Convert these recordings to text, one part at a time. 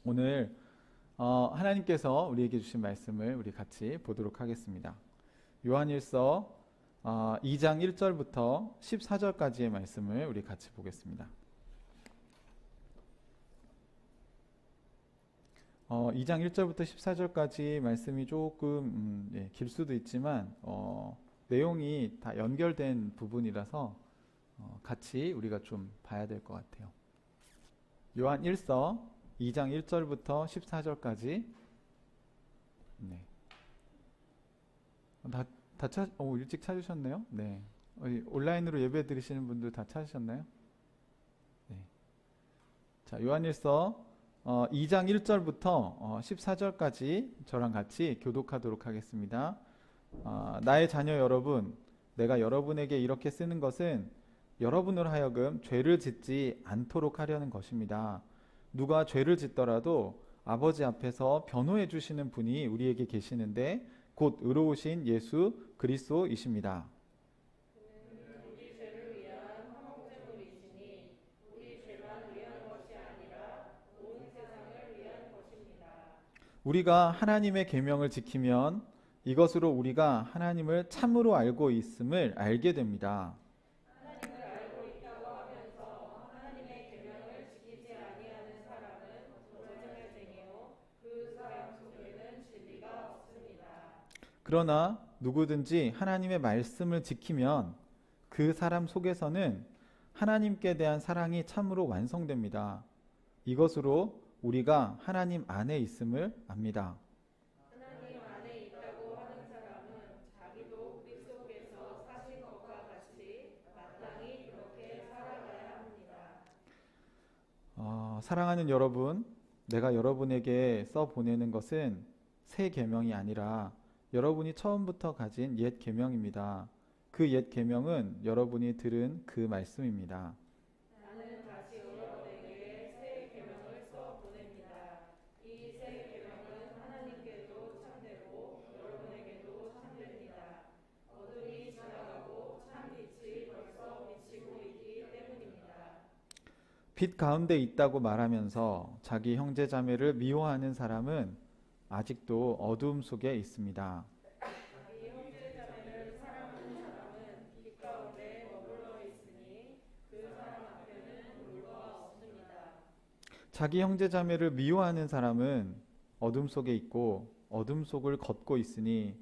오늘 하나님께서 우리에게 주신 말씀을 우리 같이 보도록 하겠습니다. 요한일서 2장 1절부터 14절까지의 말씀을 우리 같이 보겠습니다. 2장 1절부터 14절까지 말씀이 조금 길 수도 있지만 내용이 다 연결된 부분이라서 같이 우리가 좀 봐야 될 것 같아요. 요한 1서 2장 1절부터 14절까지. 네. 일찍 찾으셨네요. 네. 온라인으로 예배 드리시는 분들 다 찾으셨나요? 네. 자, 요한일서 2장 1절부터 14절까지 저랑 같이 교독하도록 하겠습니다. 나의 자녀 여러분, 내가 여러분에게 이렇게 쓰는 것은 여러분으로 하여금 죄를 짓지 않도록 하려는 것입니다. 누가 죄를 짓더라도 아버지 앞에서 변호해 주시는 분이 우리에게 계시는데 곧 의로우신 예수 그리스도이십니다. 우리가 하나님의 계명을 지키면 이것으로 우리가 하나님을 참으로 알고 있음을 알게 됩니다. 그러나 누구든지 하나님의 말씀을 지키면 그 사람 속에서는 하나님께 대한 사랑이 참으로 완성됩니다. 이것으로 우리가 하나님 안에 있음을 압니다. 하나님 안에 있다고 하는 사람은 자기도 우리 속에서 사신 것과 같이 마땅히 그렇게 살아가야 합니다. 사랑하는 여러분, 내가 여러분에게 써 보내는 것은 새 계명이 아니라 여러분이 처음부터 가진 옛 계명입니다. 그 옛 계명은 여러분이 들은 그 말씀입니다. 나는 다시 여러분에게 새 계명을 써 보냅니다. 이 새 계명은 하나님께도 참되고 여러분에게도 참됩니다. 어둠이 지나가고 참 빛이 벌써 비치고 있기 때문입니다. 빛 가운데 있다고 말하면서 자기 형제 자매를 미워하는 사람은 아직도 어두움 속에 있습니다. 자기 형제 자매를 사랑하는 사람은 빛 가운데 머물러 있으니 그 사람 앞에는 물과 없습니다. 자기 형제 자매를 미워하는 사람은 어둠 속에 있고 어둠 속을 걷고 있으니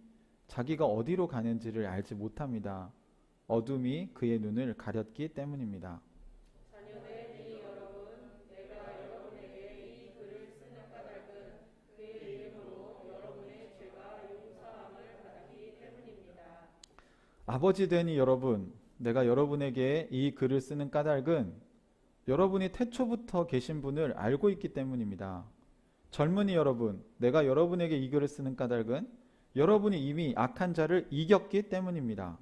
자기가 어디로 가는지를 알지 못합니다. 어둠이 그의 눈을 가렸기 때문입니다. 자녀된 이 여러분, 내가 여러분에게 이 글을 쓰는 까닭은 그의 이름으로 여러분의 죄가 용서함을 받기 때문입니다. 아버지 되니 여러분, 내가 여러분에게 이 글을 쓰는 까닭은 여러분이 태초부터 계신 분을 알고 있기 때문입니다. 젊은이 여러분, 내가 여러분에게 이 글을 쓰는 까닭은 여러분이 이미 악한 자를 이겼기 때문입니다.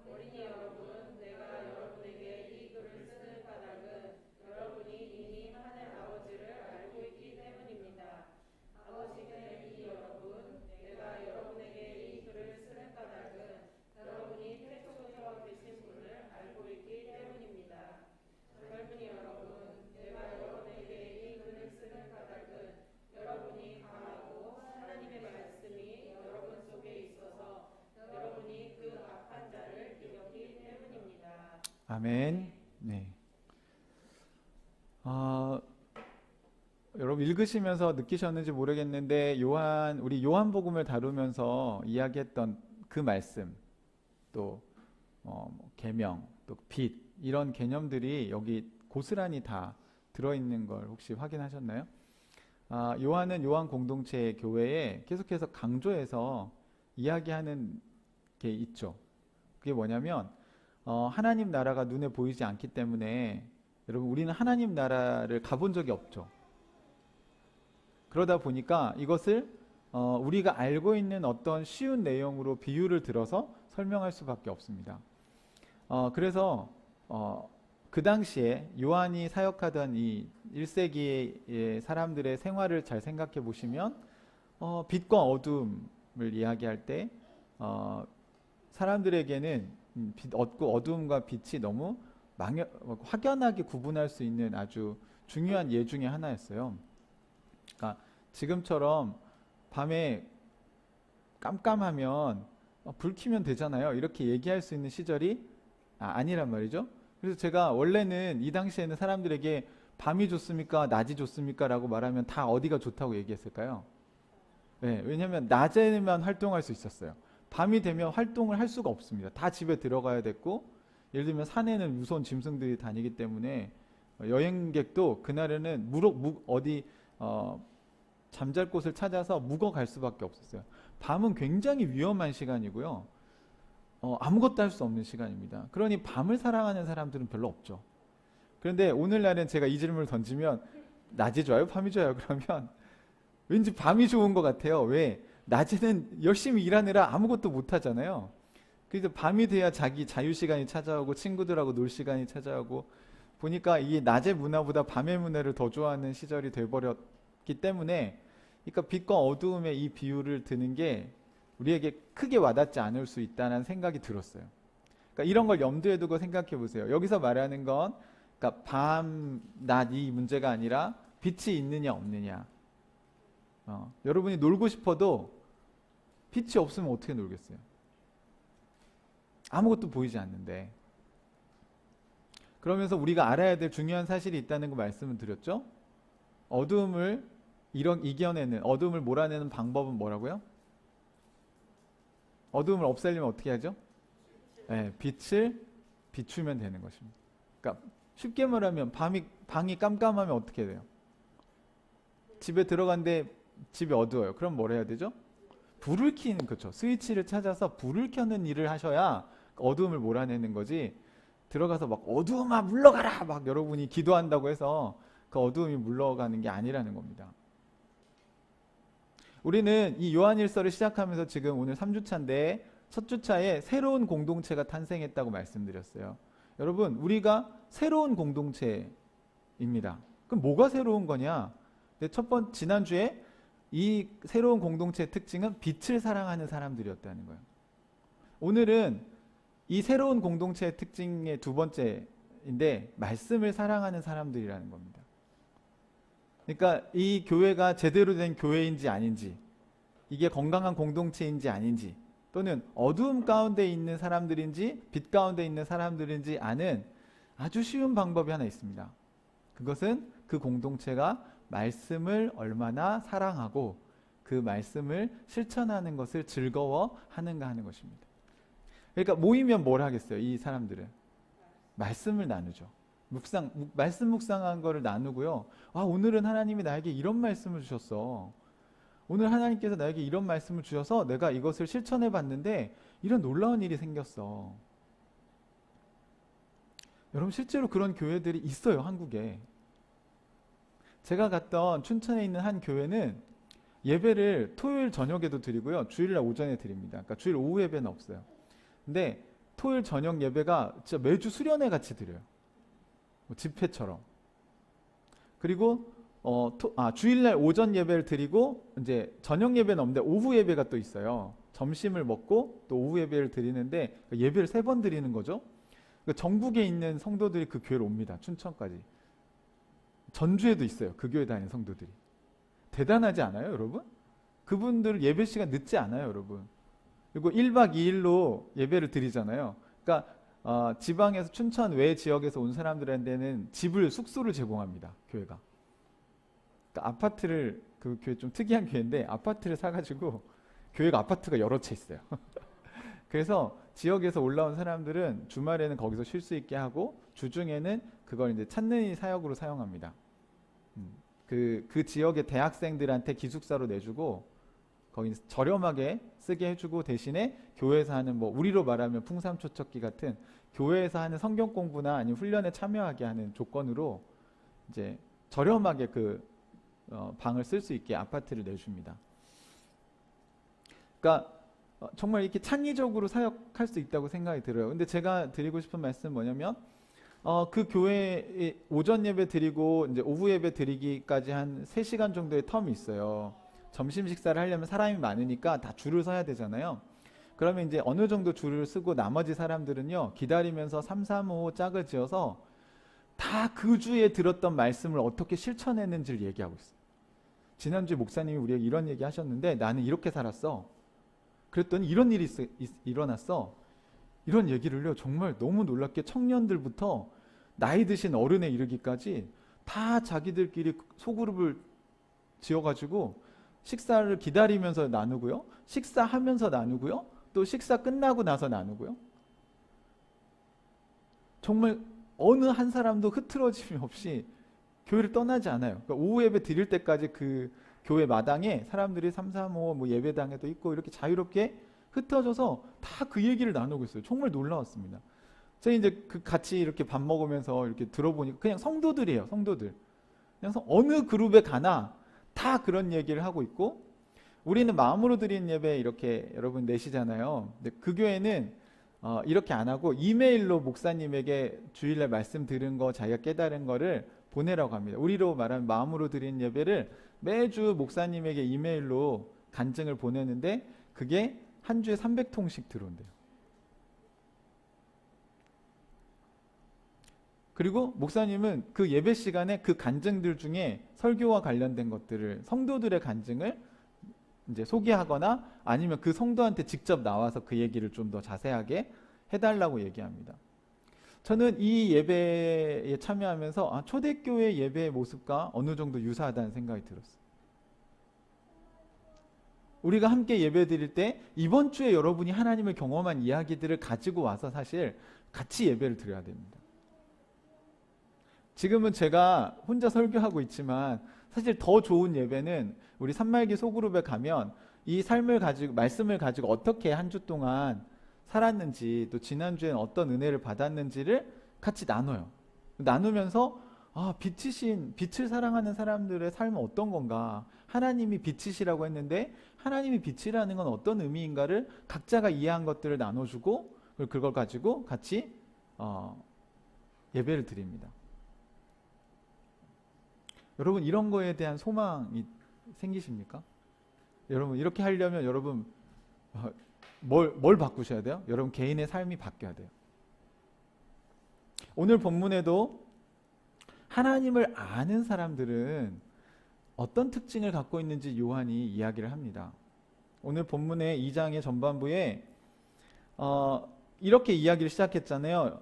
어린이 여러분, 내가 여러분에게 이 글을 쓰는 까닭은 여러분이 이미 하늘 아버지를 알고 있기 때문입니다. 아버지 된 이 여러분, 내가 여러분에게 이 글을 쓰는 까닭은 여러분이 태초부터 계신 분을 알고 있기 때문입니다. 젊은이 여러분, 내가 여러분에게 이 글을 쓰는 까닭은 여러분이 강하고 하나님의 말씀이 여러분 속에 있어서 여러분이 그 악한 자를 이겼기 때문입니다. 아멘. 네. 여러분 읽으시면서 느끼셨는지 모르겠는데 우리 요한복음을 다루면서 이야기했던 그 말씀, 또 계명, 또 빛 이런 개념들이 여기 고스란히 다 들어있는 걸 혹시 확인하셨나요? 요한은 요한 공동체 교회에 계속해서 강조해서 이야기하는 게 있죠. 그게 뭐냐면 하나님 나라가 눈에 보이지 않기 때문에 여러분 우리는 하나님 나라를 가본 적이 없죠. 그러다 보니까 이것을 우리가 알고 있는 어떤 쉬운 내용으로 비유를 들어서 설명할 수밖에 없습니다. 그래서 그 당시에 요한이 사역하던 이 1세기의 사람들의 생활을 잘 생각해 보시면 빛과 어둠을 이야기할 때 사람들에게는 어두움과 빛이 너무 확연하게 구분할 수 있는 아주 중요한 예 중에 하나였어요. 그러니까 지금처럼 밤에 깜깜하면 불 켜면 되잖아요. 이렇게 얘기할 수 있는 시절이 아니란 말이죠. 그래서 제가 원래는 이 당시에는 사람들에게 밤이 좋습니까? 낮이 좋습니까? 라고 말하면 다 어디가 좋다고 얘기했을까요? 네, 왜냐하면 낮에만 활동할 수 있었어요. 밤이 되면 활동을 할 수가 없습니다. 다 집에 들어가야 됐고, 예를 들면 산에는 무서운 짐승들이 다니기 때문에 여행객도 그날에는 어디 잠잘 곳을 찾아서 묵어 갈 수밖에 없었어요. 밤은 굉장히 위험한 시간이고요. 아무것도 할 수 없는 시간입니다. 그러니 밤을 사랑하는 사람들은 별로 없죠. 그런데 오늘날은 제가 이 질문을 던지면 낮이 좋아요? 밤이 좋아요? 그러면 왠지 밤이 좋은 것 같아요. 왜? 낮에는 열심히 일하느라 아무것도 못 하잖아요. 그래서 밤이 돼야 자기 자유시간이 찾아오고 친구들하고 놀 시간이 찾아오고 보니까 이 낮의 문화보다 밤의 문화를 더 좋아하는 시절이 돼버렸기 때문에 그러니까 빛과 어두움의 이 비유를 드는 게 우리에게 크게 와닿지 않을 수 있다는 생각이 들었어요. 그러니까 이런 걸 염두에 두고 생각해 보세요. 여기서 말하는 건 그러니까 밤, 낮 이 문제가 아니라 빛이 있느냐 없느냐. 여러분이 놀고 싶어도 빛이 없으면 어떻게 놀겠어요? 아무것도 보이지 않는데. 그러면서 우리가 알아야 될 중요한 사실이 있다는 거 말씀을 드렸죠? 어두움을 이겨내는, 어두움을 몰아내는 방법은 뭐라고요? 어두움을 없애려면 어떻게 하죠? 네, 빛을 비추면 되는 것입니다. 그러니까 쉽게 말하면 방이 깜깜하면 어떻게 돼요? 집에 들어갔는데 집이 어두워요. 그럼 뭘 해야 되죠? 불을 켜는, 그렇죠. 스위치를 찾아서 불을 켜는 일을 하셔야 어두움을 몰아내는 거지. 들어가서 막 어두움아 물러가라 막 여러분이 기도한다고 해서 그 어두움이 물러가는 게 아니라는 겁니다. 우리는 이 요한일서를 시작하면서 지금 오늘 3주차인데 첫 주차에 새로운 공동체가 탄생했다고 말씀드렸어요. 여러분, 우리가 새로운 공동체입니다. 그럼 뭐가 새로운 거냐? 지난주에 이 새로운 공동체의 특징은 빛을 사랑하는 사람들이었다는 거예요. 오늘은 이 새로운 공동체의 특징의 두 번째인데 말씀을 사랑하는 사람들이라는 겁니다. 그러니까 이 교회가 제대로 된 교회인지 아닌지, 이게 건강한 공동체인지 아닌지, 또는 어두움 가운데 있는 사람들인지 빛 가운데 있는 사람들인지 아는 아주 쉬운 방법이 하나 있습니다. 그것은 그 공동체가 말씀을 얼마나 사랑하고 그 말씀을 실천하는 것을 즐거워하는가 하는 것입니다. 그러니까 모이면 뭘 하겠어요? 이 사람들은 말씀을 나누죠. 말씀 묵상한 거를 나누고요. 오늘은 하나님이 나에게 이런 말씀을 주셨어. 오늘 하나님께서 나에게 이런 말씀을 주셔서 내가 이것을 실천해 봤는데 이런 놀라운 일이 생겼어. 여러분, 실제로 그런 교회들이 있어요, 한국에. 제가 갔던 춘천에 있는 한 교회는 예배를 토요일 저녁에도 드리고요, 주일날 오전에 드립니다. 그러니까 주일 오후 예배는 없어요. 근데 토요일 저녁 예배가 진짜 매주 수련회 같이 드려요. 집회처럼. 그리고 주일날 오전 예배를 드리고 이제 저녁 예배는 없는데 오후 예배가 또 있어요. 점심을 먹고 또 오후 예배를 드리는데 예배를 3번 드리는 거죠. 그러니까 전국에 있는 성도들이 그 교회로 옵니다. 춘천까지. 전주에도 있어요. 그 교회 다니는 성도들이. 대단하지 않아요, 여러분? 그분들 예배 시간 늦지 않아요, 여러분. 그리고 1박 2일로 예배를 드리잖아요. 그러니까 지방에서 춘천 외 지역에서 온 사람들한테는 숙소를 제공합니다, 교회가. 그러니까 아파트를, 그 교회 좀 특이한 교회인데 아파트를 사가지고 교회가 아파트가 여러 채 있어요. 그래서 지역에서 올라온 사람들은 주말에는 거기서 쉴 수 있게 하고 주중에는 그걸 이제 찾는 사역으로 사용합니다. 그 지역의 대학생들한테 기숙사로 내주고 거기 저렴하게 쓰게 해주고 대신에 교회에서 하는 우리로 말하면 풍삼초척기 같은 교회에서 하는 성경 공부나 아니면 훈련에 참여하게 하는 조건으로 이제 저렴하게 방을 쓸 수 있게 아파트를 내줍니다. 그러니까 정말 이렇게 창의적으로 사역할 수 있다고 생각이 들어요. 근데 제가 드리고 싶은 말씀은 뭐냐면 그 교회에 오전 예배 드리고 이제 오후 예배 드리기까지 한 3시간 정도의 텀이 있어요. 점심 식사를 하려면 사람이 많으니까 다 줄을 서야 되잖아요. 그러면 이제 어느 정도 줄을 쓰고 나머지 사람들은요, 기다리면서 335 짝을 지어서 다 그 주에 들었던 말씀을 어떻게 실천했는지를 얘기하고 있어요. 지난주에 목사님이 우리에게 이런 얘기 하셨는데 나는 이렇게 살았어. 그랬더니 이런 일이 일어났어. 이런 얘기를요, 정말 너무 놀랍게 청년들부터 나이 드신 어른에 이르기까지 다 자기들끼리 소그룹을 지어가지고 식사를 기다리면서 나누고요, 식사하면서 나누고요, 또 식사 끝나고 나서 나누고요. 정말 어느 한 사람도 흐트러짐이 없이 교회를 떠나지 않아요. 그러니까 오후 예배 드릴 때까지 그 교회 마당에 사람들이 335 뭐 예배당에도 있고 이렇게 자유롭게 흩어져서 다 그 얘기를 나누고 있어요. 정말 놀라웠습니다. 제가 이제 그 같이 이렇게 밥 먹으면서 이렇게 들어보니까 그냥 성도들이에요. 성도들. 그냥 어느 그룹에 가나 다 그런 얘기를 하고 있고, 우리는 마음으로 드린 예배 이렇게 여러분 내시잖아요. 근데 그 교회는 이렇게 안 하고 이메일로 목사님에게 주일날 말씀 들은 거, 자기가 깨달은 거를 보내라고 합니다. 우리로 말하면 마음으로 드린 예배를 매주 목사님에게 이메일로 간증을 보내는데 그게 한 주에 300통씩 들어온대요. 그리고 목사님은 그 예배 시간에 그 간증들 중에 설교와 관련된 것들을, 성도들의 간증을 이제 소개하거나 아니면 그 성도한테 직접 나와서 그 얘기를 좀 더 자세하게 해달라고 얘기합니다. 저는 이 예배에 참여하면서 초대교회 예배의 모습과 어느 정도 유사하다는 생각이 들었어요. 우리가 함께 예배 드릴 때 이번 주에 여러분이 하나님을 경험한 이야기들을 가지고 와서 사실 같이 예배를 드려야 됩니다. 지금은 제가 혼자 설교하고 있지만 사실 더 좋은 예배는 우리 산말기 소그룹에 가면 이 삶을 가지고, 말씀을 가지고 어떻게 한 주 동안 살았는지, 또 지난주에는 어떤 은혜를 받았는지를 같이 나눠요. 나누면서 빛이신, 빛을 사랑하는 사람들의 삶은 어떤 건가, 하나님이 빛이시라고 했는데 하나님이 빛이라는 건 어떤 의미인가를 각자가 이해한 것들을 나눠주고 그걸 가지고 같이 예배를 드립니다. 여러분, 이런 거에 대한 소망이 생기십니까? 여러분, 이렇게 하려면 여러분 뭘 바꾸셔야 돼요? 여러분 개인의 삶이 바뀌어야 돼요. 오늘 본문에도 하나님을 아는 사람들은 어떤 특징을 갖고 있는지 요한이 이야기를 합니다. 오늘 본문의 2장의 전반부에 이렇게 이야기를 시작했잖아요.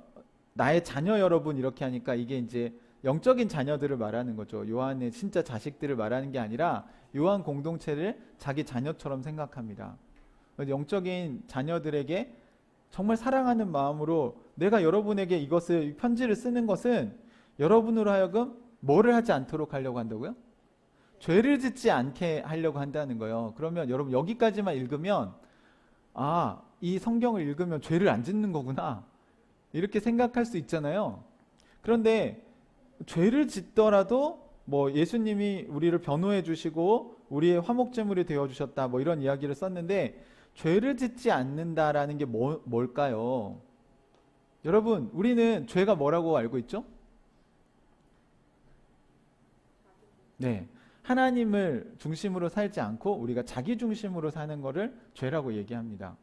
나의 자녀 여러분, 이렇게 하니까 이게 이제 영적인 자녀들을 말하는 거죠. 요한의 진짜 자식들을 말하는 게 아니라 요한 공동체를 자기 자녀처럼 생각합니다. 영적인 자녀들에게 정말 사랑하는 마음으로 내가 여러분에게 이 편지를 쓰는 것은 여러분으로 하여금 뭐를 하지 않도록 하려고 한다고요? 죄를 짓지 않게 하려고 한다는 거예요. 그러면 여러분 여기까지만 읽으면 이 성경을 읽으면 죄를 안 짓는 거구나, 이렇게 생각할 수 있잖아요. 그런데 죄를 짓더라도 뭐 예수님이 우리를 변호해 주시고 우리의 화목제물이 되어 주셨다, 뭐 이런 이야기를 썼는데 죄를 짓지 않는다라는 게 뭘까요? 여러분, 우리는 죄가 뭐라고 알고 있죠? 네, 하나님을 중심으로 살지 않고 우리가 자기 중심으로 사는 거를 죄라고 얘기합니다.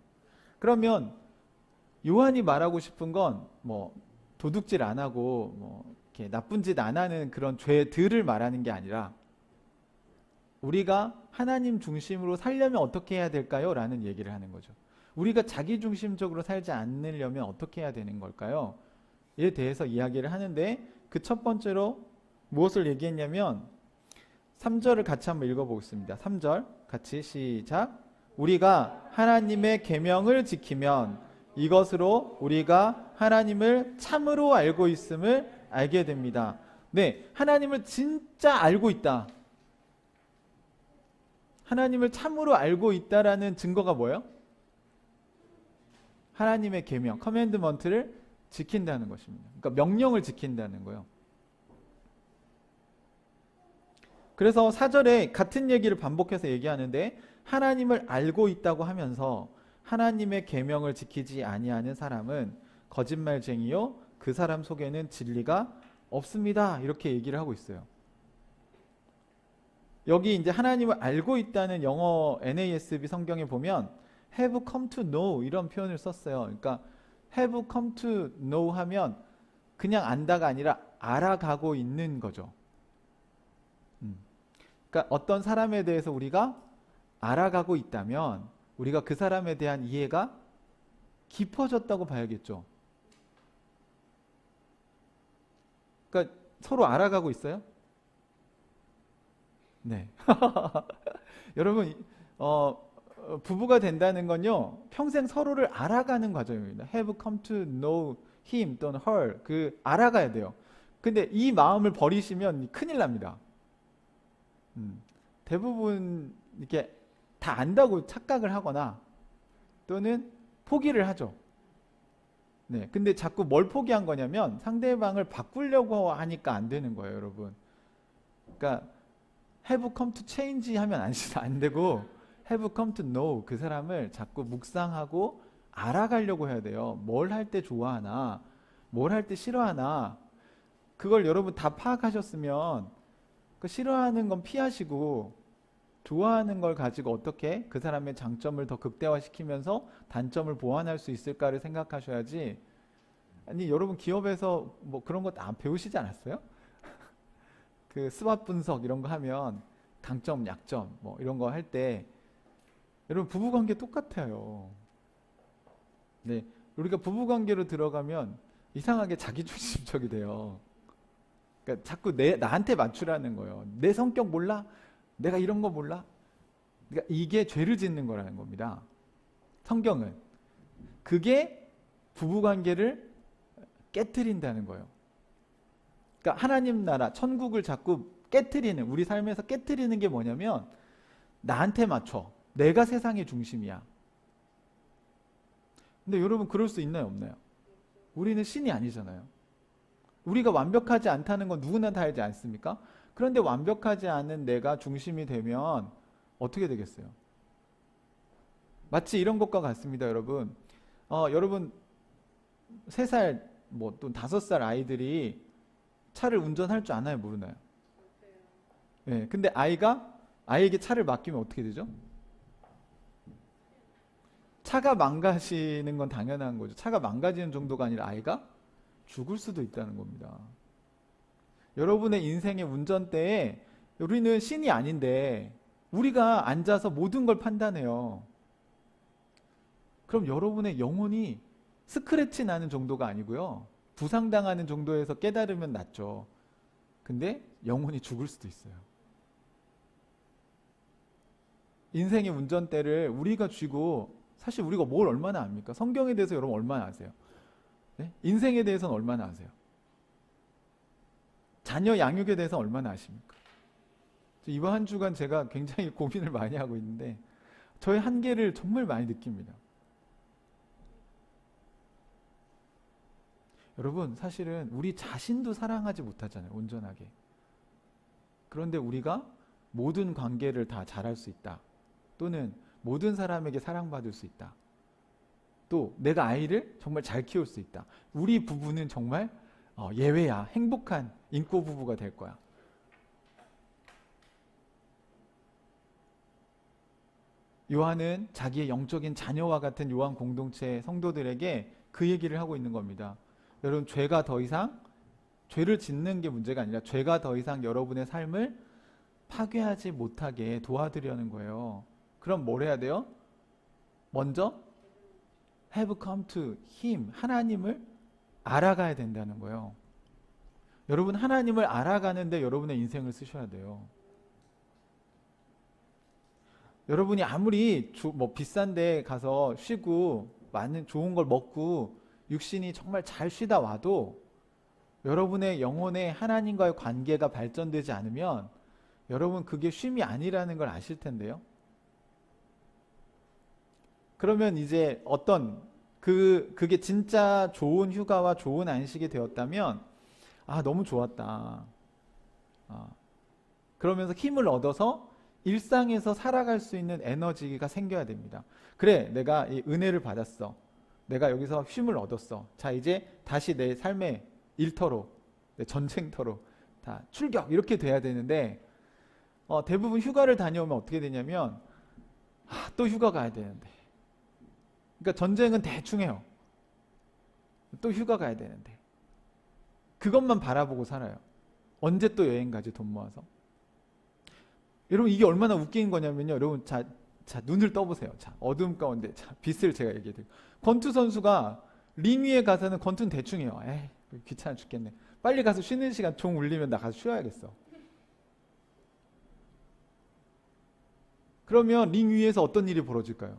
그러면 요한이 말하고 싶은 건 뭐 도둑질 안 하고 뭐 이렇게 나쁜 짓 안 하는 그런 죄들을 말하는 게 아니라 우리가 하나님 중심으로 살려면 어떻게 해야 될까요? 라는 얘기를 하는 거죠. 우리가 자기 중심적으로 살지 않으려면 어떻게 해야 되는 걸까요? 이에 대해서 이야기를 하는데 그 첫 번째로 무엇을 얘기했냐면 3절을 같이 한번 읽어보겠습니다. 3절 같이 시작. 우리가 하나님의 계명을 지키면 이것으로 우리가 하나님을 참으로 알고 있음을 알게 됩니다. 네, 하나님을 진짜 알고 있다. 하나님을 참으로 알고 있다라는 증거가 뭐예요? 하나님의 계명, 커맨드먼트를 지킨다는 것입니다. 그러니까 명령을 지킨다는 거예요. 그래서 4절에 같은 얘기를 반복해서 얘기하는데 하나님을 알고 있다고 하면서 하나님의 계명을 지키지 아니하는 사람은 거짓말쟁이요 그 사람 속에는 진리가 없습니다. 이렇게 얘기를 하고 있어요. 여기 이제 하나님을 알고 있다는 영어 NASB 성경에 보면 have come to know 이런 표현을 썼어요. 그러니까 have come to know 하면 그냥 안다가 아니라 알아가고 있는 거죠. 그러니까 어떤 사람에 대해서 우리가 알아가고 있다면 우리가 그 사람에 대한 이해가 깊어졌다고 봐야겠죠. 그러니까 서로 알아가고 있어요? 네. 여러분, 부부가 된다는 건요, 평생 서로를 알아가는 과정입니다. Have come to know him 또는 her. 알아가야 돼요. 근데 이 마음을 버리시면 큰일 납니다. 대부분 이렇게 다 안다고 착각을 하거나 또는 포기를 하죠. 네. 근데 자꾸 뭘 포기한 거냐면 상대방을 바꾸려고 하니까 안 되는 거예요, 여러분. 그러니까 have come to change 하면 안 되고 have come to know 그 사람을 자꾸 묵상하고 알아가려고 해야 돼요. 뭘 할 때 좋아하나, 뭘 할 때 싫어하나 그걸 여러분 다 파악하셨으면 그 싫어하는 건 피하시고 좋아하는 걸 가지고 어떻게 그 사람의 장점을 더 극대화시키면서 단점을 보완할 수 있을까를 생각하셔야지. 아니 여러분 기업에서 뭐 그런 거 안 배우시지 않았어요? 그 스왓 분석 이런 거 하면 강점, 약점 뭐 이런 거 할 때 여러분 부부관계 똑같아요. 네, 우리가 부부관계로 들어가면 이상하게 자기중심적이 돼요. 그러니까 자꾸 나한테 맞추라는 거예요. 내 성격 몰라? 내가 이런 거 몰라? 그러니까 이게 죄를 짓는 거라는 겁니다. 성경은 그게 부부관계를 깨트린다는 거예요. 그러니까 하나님 나라, 천국을 자꾸 깨트리는, 우리 삶에서 깨트리는 게 뭐냐면 나한테 맞춰. 내가 세상의 중심이야. 근데 여러분 그럴 수 있나요, 없나요? 우리는 신이 아니잖아요. 우리가 완벽하지 않다는 건 누구나 다 알지 않습니까? 그런데 완벽하지 않은 내가 중심이 되면 어떻게 되겠어요? 마치 이런 것과 같습니다, 여러분. 여러분 3살 뭐 또 5살 아이들이 차를 운전할 줄 아나요, 모르나요? 네, 근데 아이에게 차를 맡기면 어떻게 되죠? 차가 망가지는 건 당연한 거죠. 차가 망가지는 정도가 아니라 아이가 죽을 수도 있다는 겁니다. 여러분의 인생의 운전대에 우리는 신이 아닌데 우리가 앉아서 모든 걸 판단해요. 그럼 여러분의 영혼이 스크래치 나는 정도가 아니고요. 부상당하는 정도에서 깨달으면 낫죠. 근데 영혼이 죽을 수도 있어요. 인생의 운전대를 우리가 쥐고 사실 우리가 뭘 얼마나 압니까? 성경에 대해서 여러분 얼마나 아세요? 네? 인생에 대해서는 얼마나 아세요? 자녀 양육에 대해서 얼마나 아십니까? 이번 한 주간 제가 굉장히 고민을 많이 하고 있는데 저의 한계를 정말 많이 느낍니다. 여러분 사실은 우리 자신도 사랑하지 못하잖아요, 온전하게. 그런데 우리가 모든 관계를 다 잘할 수 있다. 또는 모든 사람에게 사랑받을 수 있다. 또 내가 아이를 정말 잘 키울 수 있다. 우리 부부는 정말 예외야. 행복한 인꼬 부부가 될 거야. 요한은 자기의 영적인 자녀와 같은 요한 공동체 성도들에게 그 얘기를 하고 있는 겁니다. 여러분 죄를 짓는 게 문제가 아니라 죄가 더 이상 여러분의 삶을 파괴하지 못하게 도와드리려는 거예요. 그럼 뭘 해야 돼요? 먼저 have come to him, 하나님을 알아가야 된다는 거예요. 여러분 하나님을 알아가는데 여러분의 인생을 쓰셔야 돼요. 여러분이 아무리 비싼 데 가서 쉬고 많은 좋은 걸 먹고 육신이 정말 잘 쉬다 와도 여러분의 영혼의 하나님과의 관계가 발전되지 않으면 여러분 그게 쉼이 아니라는 걸 아실 텐데요. 그러면 이제 그게 진짜 좋은 휴가와 좋은 안식이 되었다면 너무 좋았다. 그러면서 힘을 얻어서 일상에서 살아갈 수 있는 에너지가 생겨야 됩니다. 그래, 내가 이 은혜를 받았어. 내가 여기서 쉼을 얻었어. 자, 이제 다시 내 삶의 일터로, 내 전쟁터로 다 출격! 이렇게 돼야 되는데 대부분 휴가를 다녀오면 어떻게 되냐면 또 휴가 가야 되는데. 그러니까 전쟁은 대충 해요. 또 휴가 가야 되는데. 그것만 바라보고 살아요. 언제 또 여행 가지 돈 모아서. 여러분 이게 얼마나 웃긴 거냐면요. 여러분 자 눈을 떠보세요. 자 어둠 가운데 자 빛을 제가 얘기해드릴게요. 권투 선수가 링 위에 가서는 권투는 대충 해요. 에이 귀찮아 죽겠네. 빨리 가서 쉬는 시간 종 울리면 나 가서 쉬어야겠어. 그러면 링 위에서 어떤 일이 벌어질까요?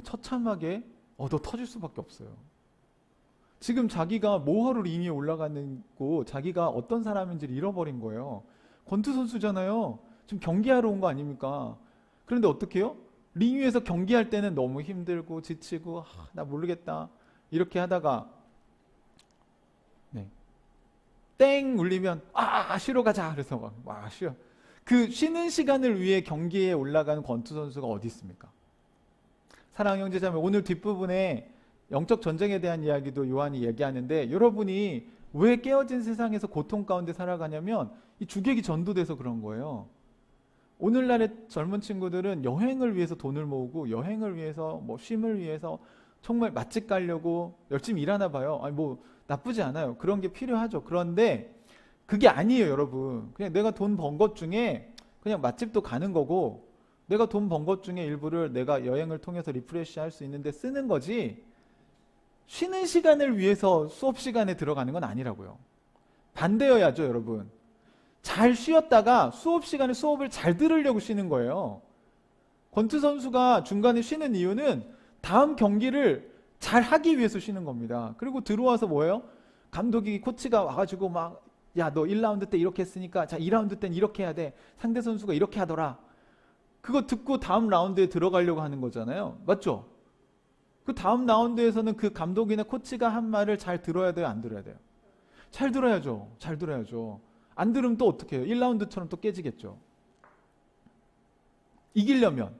처참하게 얻어 터질 수밖에 없어요. 지금 자기가 뭐하러 링 위에 올라가고 자기가 어떤 사람인지를 잃어버린 거예요. 권투 선수잖아요. 지금 경기하러 온 거 아닙니까? 그런데 어떻게 해요? 링 위에서 경기할 때는 너무 힘들고 지치고 나 모르겠다 이렇게 하다가 네. 땡 울리면 쉬러 가자 그래서 막 쉬어. 그 쉬는 시간을 위해 경기에 올라가는 권투 선수가 어디 있습니까? 사랑하는 형제자매, 오늘 뒷부분에 영적 전쟁에 대한 이야기도 요한이 얘기하는데 여러분이 왜 깨어진 세상에서 고통 가운데 살아가냐면 이 주객이 전도돼서 그런 거예요. 오늘날의 젊은 친구들은 여행을 위해서 돈을 모으고 여행을 위해서 뭐 쉼을 위해서 정말 맛집 가려고 열심히 일하나 봐요. 아니 뭐 나쁘지 않아요. 그런 게 필요하죠. 그런데 그게 아니에요, 여러분. 그냥 내가 돈 번 것 중에 그냥 맛집도 가는 거고 내가 돈 번 것 중에 일부를 내가 여행을 통해서 리프레시 할 수 있는데 쓰는 거지 쉬는 시간을 위해서 수업 시간에 들어가는 건 아니라고요. 반대여야죠, 여러분. 잘 쉬었다가 수업 시간에 수업을 잘 들으려고 쉬는 거예요. 권투 선수가 중간에 쉬는 이유는 다음 경기를 잘 하기 위해서 쉬는 겁니다. 그리고 들어와서 뭐예요? 감독이 코치가 와가지고 막 야, 너 1라운드 때 이렇게 했으니까 자 2라운드 때는 이렇게 해야 돼. 상대 선수가 이렇게 하더라. 그거 듣고 다음 라운드에 들어가려고 하는 거잖아요. 맞죠? 그 다음 라운드에서는 그 감독이나 코치가 한 말을 잘 들어야 돼요? 안 들어야 돼요? 잘 들어야죠. 잘 들어야죠. 안 들으면 또 어떻게 해요? 1라운드처럼 또 깨지겠죠. 이기려면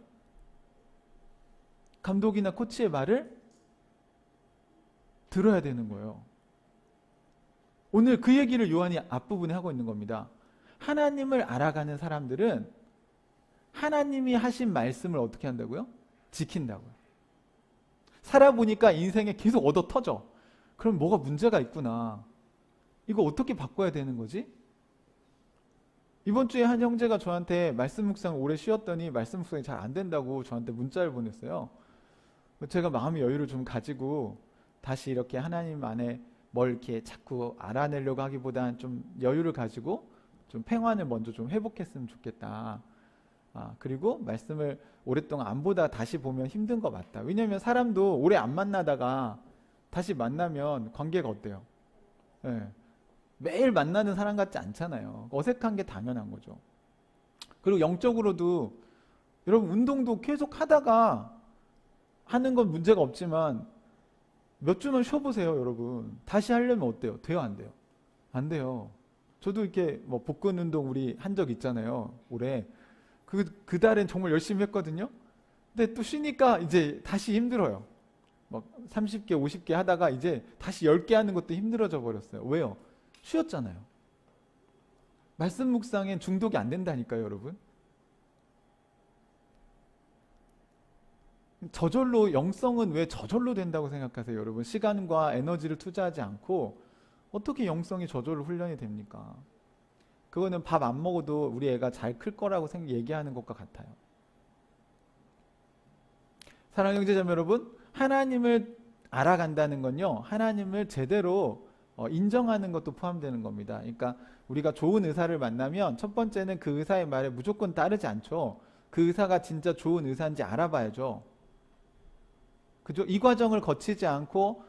감독이나 코치의 말을 들어야 되는 거예요. 오늘 그 얘기를 요한이 앞부분에 하고 있는 겁니다. 하나님을 알아가는 사람들은 하나님이 하신 말씀을 어떻게 한다고요? 지킨다고요. 살아보니까 인생에 계속 얻어 터져. 그럼 뭐가 문제가 있구나. 이거 어떻게 바꿔야 되는 거지? 이번 주에 한 형제가 저한테 말씀 묵상을 오래 쉬었더니 말씀 묵상이 잘 안 된다고 저한테 문자를 보냈어요. 제가 마음의 여유를 좀 가지고 다시 이렇게 하나님 안에 뭘 이렇게 자꾸 알아내려고 하기보다는 좀 여유를 가지고 좀 평안을 먼저 좀 회복했으면 좋겠다. 그리고 말씀을 오랫동안 안 보다 다시 보면 힘든 거 맞다. 왜냐하면 사람도 오래 안 만나다가 다시 만나면 관계가 어때요? 네. 매일 만나는 사람 같지 않잖아요. 어색한 게 당연한 거죠. 그리고 영적으로도 여러분 운동도 계속 하다가 하는 건 문제가 없지만 몇 주만 쉬어보세요, 여러분. 다시 하려면 어때요? 돼요, 안 돼요? 안 돼요. 저도 이렇게 뭐 복근 운동 우리 한 적 있잖아요, 올해. 그 달엔 정말 열심히 했거든요. 근데 또 쉬니까 이제 다시 힘들어요. 막 30개, 50개 하다가 이제 다시 10개 하는 것도 힘들어져 버렸어요. 왜요? 쉬었잖아요. 말씀 묵상엔 중독이 안 된다니까요, 여러분. 저절로 영성은 왜 저절로 된다고 생각하세요, 여러분? 시간과 에너지를 투자하지 않고 어떻게 영성이 저절로 훈련이 됩니까? 그거는 밥 안 먹어도 우리 애가 잘 클 거라고 얘기하는 것과 같아요. 사랑하는 형제자매 여러분, 하나님을 알아간다는 건요, 하나님을 제대로 인정하는 것도 포함되는 겁니다. 그러니까 우리가 좋은 의사를 만나면 첫 번째는 그 의사의 말에 무조건 따르지 않죠. 그 의사가 진짜 좋은 의사인지 알아봐야죠. 그죠? 이 과정을 거치지 않고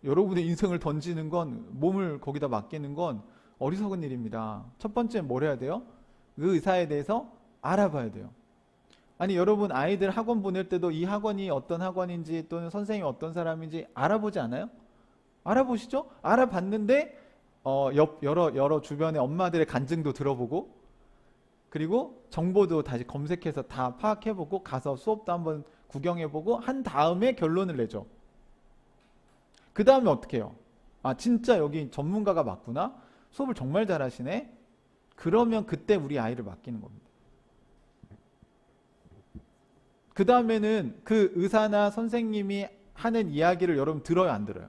여러분의 인생을 던지는 건, 몸을 거기다 맡기는 건 어리석은 일입니다. 첫 번째는 뭘 해야 돼요? 그 의사에 대해서 알아봐야 돼요. 아니 여러분 아이들 학원 보낼 때도 이 학원이 어떤 학원인지 또는 선생님이 어떤 사람인지 알아보지 않아요? 알아보시죠? 알아봤는데 여러 주변의 엄마들의 간증도 들어보고 그리고 정보도 다시 검색해서 다 파악해보고 가서 수업도 한번 구경해보고 한 다음에 결론을 내죠. 그 다음에 어떻게 해요? 진짜 여기 전문가가 맞구나? 수업을 정말 잘하시네? 그러면 그때 우리 아이를 맡기는 겁니다. 그 다음에는 그 의사나 선생님이 하는 이야기를 여러분 들어요, 안 들어요?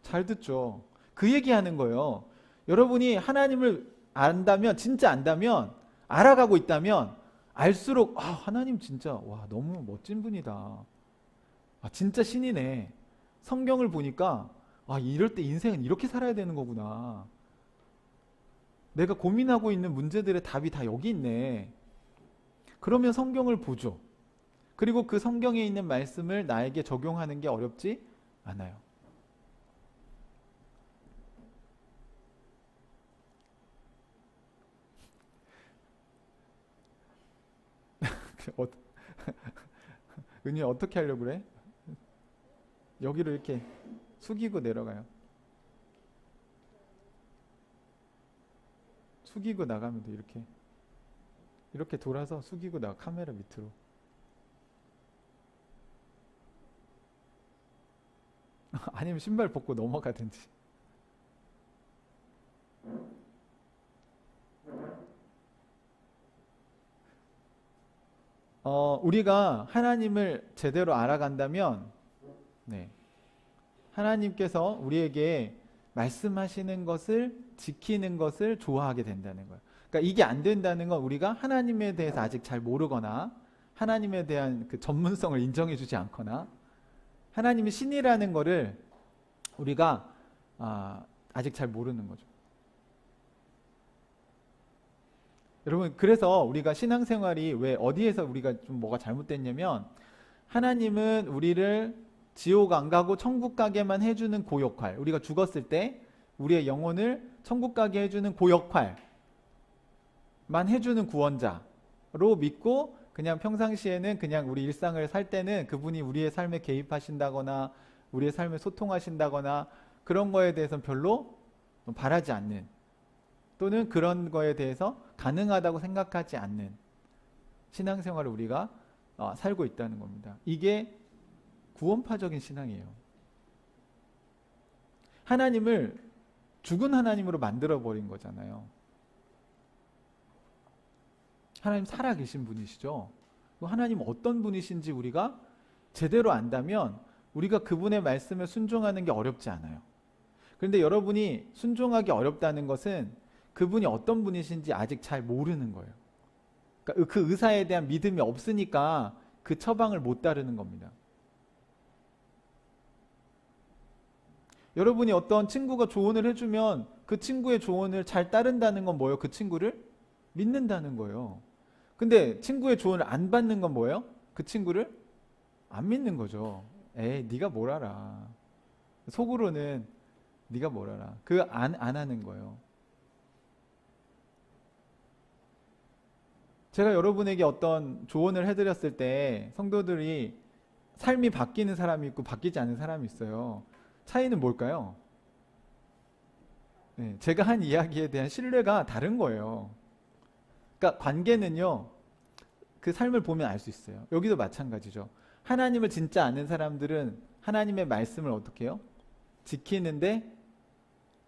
잘 듣죠. 그 얘기하는 거예요. 여러분이 하나님을 안다면, 진짜 안다면, 알아가고 있다면 알수록 하나님 진짜 너무 멋진 분이다. 진짜 신이네. 성경을 보니까 이럴 때 인생은 이렇게 살아야 되는 거구나. 내가 고민하고 있는 문제들의 답이 다 여기 있네. 그러면 성경을 보죠. 그리고 그 성경에 있는 말씀을 나에게 적용하는 게 어렵지 않아요. 은희 어떻게 하려고 그래? 여기로 이렇게 숙이고 내려가요. 숙이고 나가면 돼. 이렇게 돌아서 숙이고 나가. 카메라 밑으로. 아니면 신발 벗고 넘어가든지. 우리가 하나님을 제대로 알아간다면, 하나님께서 우리에게 말씀하시는 것을 지키는 것을 좋아하게 된다는 거예요. 그러니까 이게 안 된다는 건 우리가 하나님에 대해서 아직 잘 모르거나 하나님에 대한 그 전문성을 인정해 주지 않거나 하나님이 신이라는 거를 우리가 아직 잘 모르는 거죠. 여러분, 그래서 우리가 신앙생활이 왜 어디에서 우리가 좀 뭐가 잘못됐냐면, 하나님은 우리를 지옥 안 가고 천국 가게만 해주는 그 역할, 우리가 죽었을 때 우리의 영혼을 천국 가게 해주는 그 역할만 해주는 구원자로 믿고, 그냥 평상시에는 그냥 우리 일상을 살 때는 그분이 우리의 삶에 개입하신다거나 우리의 삶에 소통하신다거나 그런 거에 대해서는 별로 바라지 않는, 또는 그런 거에 대해서 가능하다고 생각하지 않는 신앙생활을 우리가 살고 있다는 겁니다. 이게 구원파적인 신앙이에요. 하나님을 죽은 하나님으로 만들어버린 거잖아요. 하나님 살아계신 분이시죠. 하나님 어떤 분이신지 우리가 제대로 안다면 우리가 그분의 말씀에 순종하는 게 어렵지 않아요. 그런데 여러분이 순종하기 어렵다는 것은 그분이 어떤 분이신지 아직 잘 모르는 거예요. 그러니까 그 의사에 대한 믿음이 없으니까 그 처방을 못 따르는 겁니다. 여러분이 어떤 친구가 조언을 해주면 그 친구의 조언을 잘 따른다는 건 뭐예요? 그 친구를 믿는다는 거예요. 근데 친구의 조언을 안 받는 건 뭐예요? 그 친구를 안 믿는 거죠. 에이, 네가 뭘 알아. 속으로는 네가 뭘 알아. 안 하는 거예요. 제가 여러분에게 어떤 조언을 해드렸을 때 성도들이 삶이 바뀌는 사람이 있고 바뀌지 않는 사람이 있어요. 차이는 뭘까요? 제가 한 이야기에 대한 신뢰가 다른 거예요. 그러니까 관계는요, 그 삶을 보면 알 수 있어요. 여기도 마찬가지죠. 하나님을 진짜 아는 사람들은 하나님의 말씀을 어떻게 해요? 지키는데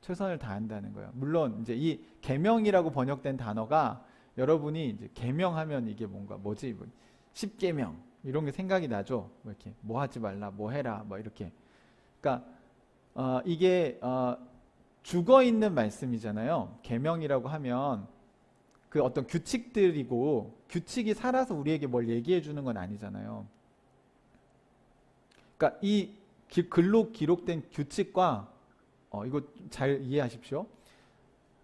최선을 다한다는 거예요. 물론 이제 이 계명이라고 번역된 단어가 여러분이 이제 계명하면 이게 뭐지? 10계명 이런 게 생각이 나죠. 이렇게 뭐 하지 말라, 뭐 해라, 뭐 이렇게. 그러니까 이게 죽어 있는 말씀이잖아요. 계명이라고 하면 그 어떤 규칙들이고, 규칙이 살아서 우리에게 뭘 얘기해 주는 건 아니잖아요. 그러니까 이 글로 기록된 규칙과 이거 잘 이해하십시오.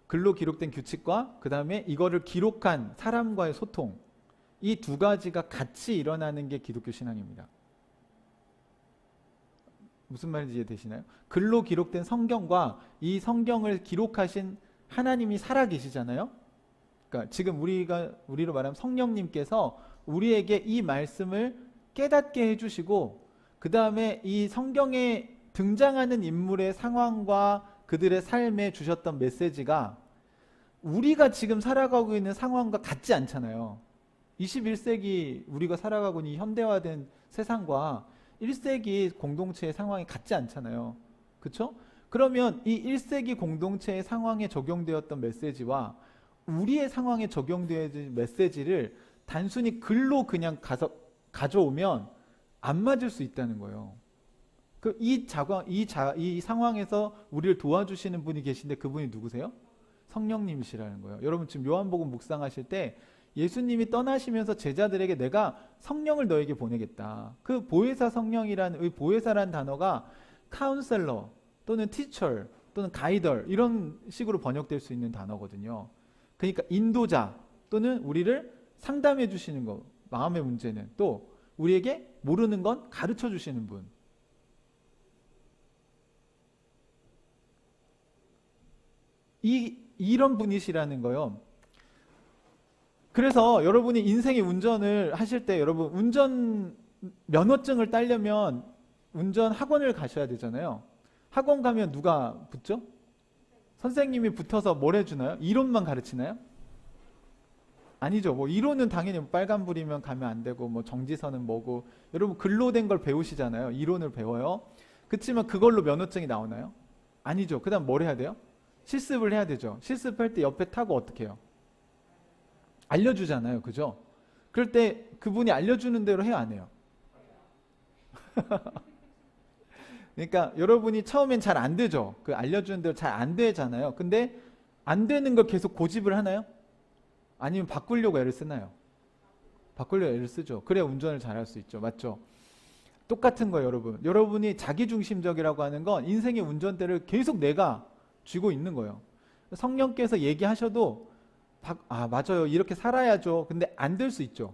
글로 기록된 규칙과 그 다음에 이거를 기록한 사람과의 소통, 이 두 가지가 같이 일어나는 게 기독교 신앙입니다. 무슨 말인지 이해되시나요? 글로 기록된 성경과 이 성경을 기록하신 하나님이 살아계시잖아요. 그러니까 지금 우리로 말하면 성령님께서 우리에게 이 말씀을 깨닫게 해주시고, 그 다음에 이 성경에 등장하는 인물의 상황과 그들의 삶에 주셨던 메시지가 우리가 지금 살아가고 있는 상황과 같지 않잖아요. 21세기 우리가 살아가고 있는 이 현대화된 세상과 1세기 공동체의 상황이 같지 않잖아요. 그렇죠? 그러면 이 1세기 공동체의 상황에 적용되었던 메시지와 우리의 상황에 적용되어진 메시지를 단순히 글로 그냥 가져오면 안 맞을 수 있다는 거예요. 이 상황에서 우리를 도와주시는 분이 계신데 그분이 누구세요? 성령님이시라는 거예요. 여러분 지금 요한복음 묵상하실 때 예수님이 떠나시면서 제자들에게 내가 성령을 너에게 보내겠다. 그 보혜사 성령이라는, 이 보혜사라는 단어가 카운셀러 또는 티처 또는 가이더 이런 식으로 번역될 수 있는 단어거든요. 그러니까 인도자 또는 우리를 상담해 주시는 거, 마음의 문제는, 또 우리에게 모르는 건 가르쳐 주시는 분. 이런 분이시라는 거요. 그래서 여러분이 인생의 운전을 하실 때 여러분 운전 면허증을 따려면 운전 학원을 가셔야 되잖아요. 학원 가면 누가 붙죠? 선생님이 붙어서 뭘 해주나요? 이론만 가르치나요? 아니죠. 뭐 이론은 당연히 빨간불이면 가면 안 되고 뭐 정지선은 뭐고 여러분 글로 된 걸 배우시잖아요. 이론을 배워요. 그렇지만 그걸로 면허증이 나오나요? 아니죠. 그 다음 뭘 해야 돼요? 실습을 해야 되죠. 실습할 때 옆에 타고 어떻게 해요? 알려주잖아요. 그죠? 그럴 때 그분이 알려주는 대로 해요? 안 해요? 그러니까 여러분이 처음엔 잘 안 되죠. 그 알려주는 대로 잘 안 되잖아요. 근데 안 되는 걸 계속 고집을 하나요? 아니면 바꾸려고 애를 쓰나요? 바꾸려고 애를 쓰죠. 그래야 운전을 잘할 수 있죠. 맞죠? 똑같은 거예요, 여러분. 여러분이 자기중심적이라고 하는 건 인생의 운전대를 계속 내가 쥐고 있는 거예요. 성령께서 얘기하셔도 맞아요. 이렇게 살아야죠. 근데 안 될 수 있죠.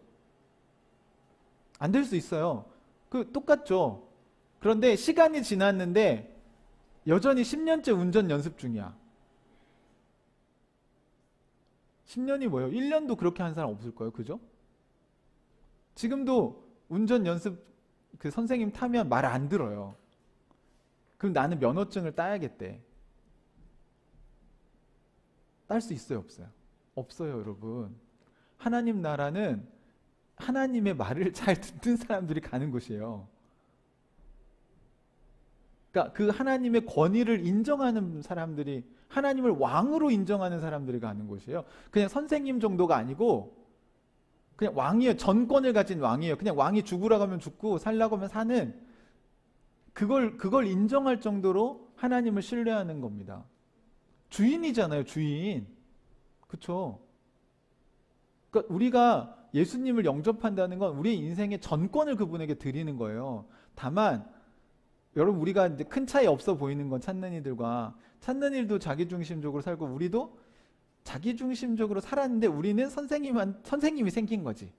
안 될 수 있어요. 똑같죠. 그런데 시간이 지났는데 여전히 10년째 운전 연습 중이야. 10년이 뭐예요? 1년도 그렇게 한 사람 없을 거예요. 그죠? 지금도 운전 연습 그 선생님 타면 말 안 들어요. 그럼 나는 면허증을 따야겠대. 딸 수 있어요? 없어요? 없어요, 여러분. 하나님 나라는 하나님의 말을 잘 듣는 사람들이 가는 곳이에요. 그러니까 그 하나님의 권위를 인정하는 사람들이, 하나님을 왕으로 인정하는 사람들이 가는 곳이에요. 그냥 선생님 정도가 아니고 그냥 왕이에요. 전권을 가진 왕이에요. 그냥 왕이 죽으라고 하면 죽고 살라고 하면 사는, 그걸 인정할 정도로 하나님을 신뢰하는 겁니다. 주인이잖아요, 주인. 그렇죠? 그러니까 우리가 예수님을 영접한다는 건 우리의 인생의 전권을 그분에게 드리는 거예요. 다만 여러분 우리가 이제 큰 차이 없어 보이는 건 찾는 이들과, 찾는 일도 자기중심적으로 살고 우리도 자기중심적으로 살았는데 우리는 선생님이 생긴 거지.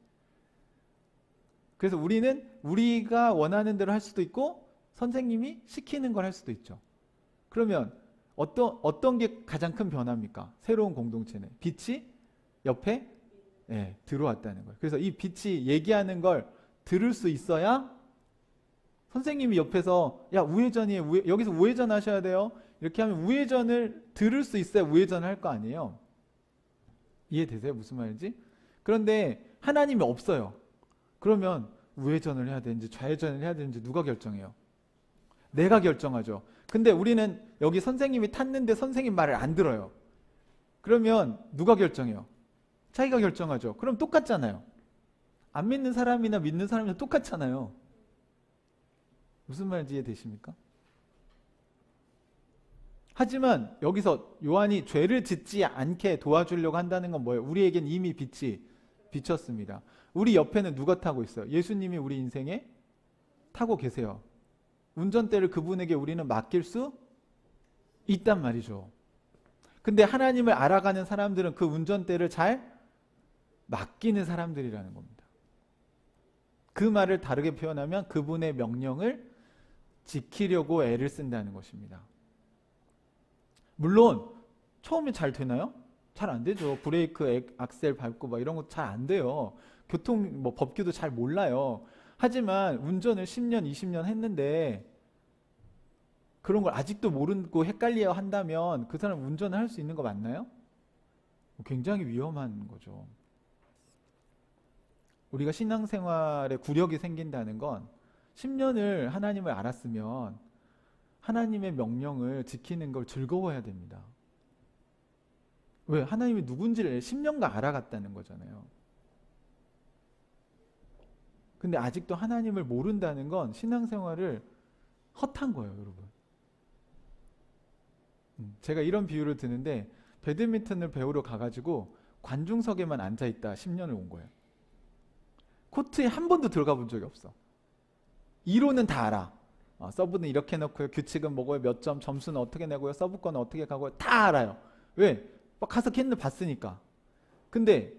그래서 우리는 우리가 원하는 대로 할 수도 있고 선생님이 시키는 걸 할 수도 있죠. 그러면 어떤 게 가장 큰 변화입니까? 새로운 공동체는 빛이 옆에 들어왔다는 거예요. 그래서 이 빛이 얘기하는 걸 들을 수 있어야 선생님이 옆에서 야 우회전이에요. 여기서 우회전 하셔야 돼요. 이렇게 하면 우회전을 들을 수 있어야 우회전을 할 거 아니에요. 이해되세요? 무슨 말인지? 그런데 하나님이 없어요. 그러면 우회전을 해야 되는지 좌회전을 해야 되는지 누가 결정해요? 내가 결정하죠. 근데 우리는 여기 선생님이 탔는데 선생님 말을 안 들어요. 그러면 누가 결정해요? 자기가 결정하죠. 그럼 똑같잖아요. 안 믿는 사람이나 믿는 사람이나 똑같잖아요. 무슨 말인지 이해되십니까? 하지만 여기서 요한이 죄를 짓지 않게 도와주려고 한다는 건 뭐예요? 우리에겐 이미 빛이 비쳤습니다. 우리 옆에는 누가 타고 있어요? 예수님이 우리 인생에 타고 계세요. 운전대를 그분에게 우리는 맡길 수 있단 말이죠. 근데 하나님을 알아가는 사람들은 그 운전대를 잘 맡기는 사람들이라는 겁니다. 그 말을 다르게 표현하면 그분의 명령을 지키려고 애를 쓴다는 것입니다. 물론 처음에 잘 되나요? 잘 안 되죠. 브레이크, 악셀 밟고 막 이런 거 잘 안 돼요. 교통 법규도 잘 몰라요. 하지만 운전을 10년, 20년 했는데 그런 걸 아직도 모르고 헷갈려 한다면 그 사람 운전을 할 수 있는 거 맞나요? 굉장히 위험한 거죠. 우리가 신앙생활에 구력이 생긴다는 건 10년을 하나님을 알았으면 하나님의 명령을 지키는 걸 즐거워해야 됩니다. 왜? 하나님이 누군지를 10년간 알아갔다는 거잖아요. 근데 아직도 하나님을 모른다는 건 신앙생활을 헛한 거예요, 여러분. 제가 이런 비유를 드는데 배드민턴을 배우러 가가지고 관중석에만 앉아있다 10년을 온 거예요. 코트에 한 번도 들어가 본 적이 없어. 이론은 다 알아. 서브는 이렇게 넣고요. 규칙은 뭐고요. 몇 점, 점수는 어떻게 내고요. 서브권은 어떻게 가고요. 다 알아요. 왜? 막 가서 걔네들 봤으니까. 근데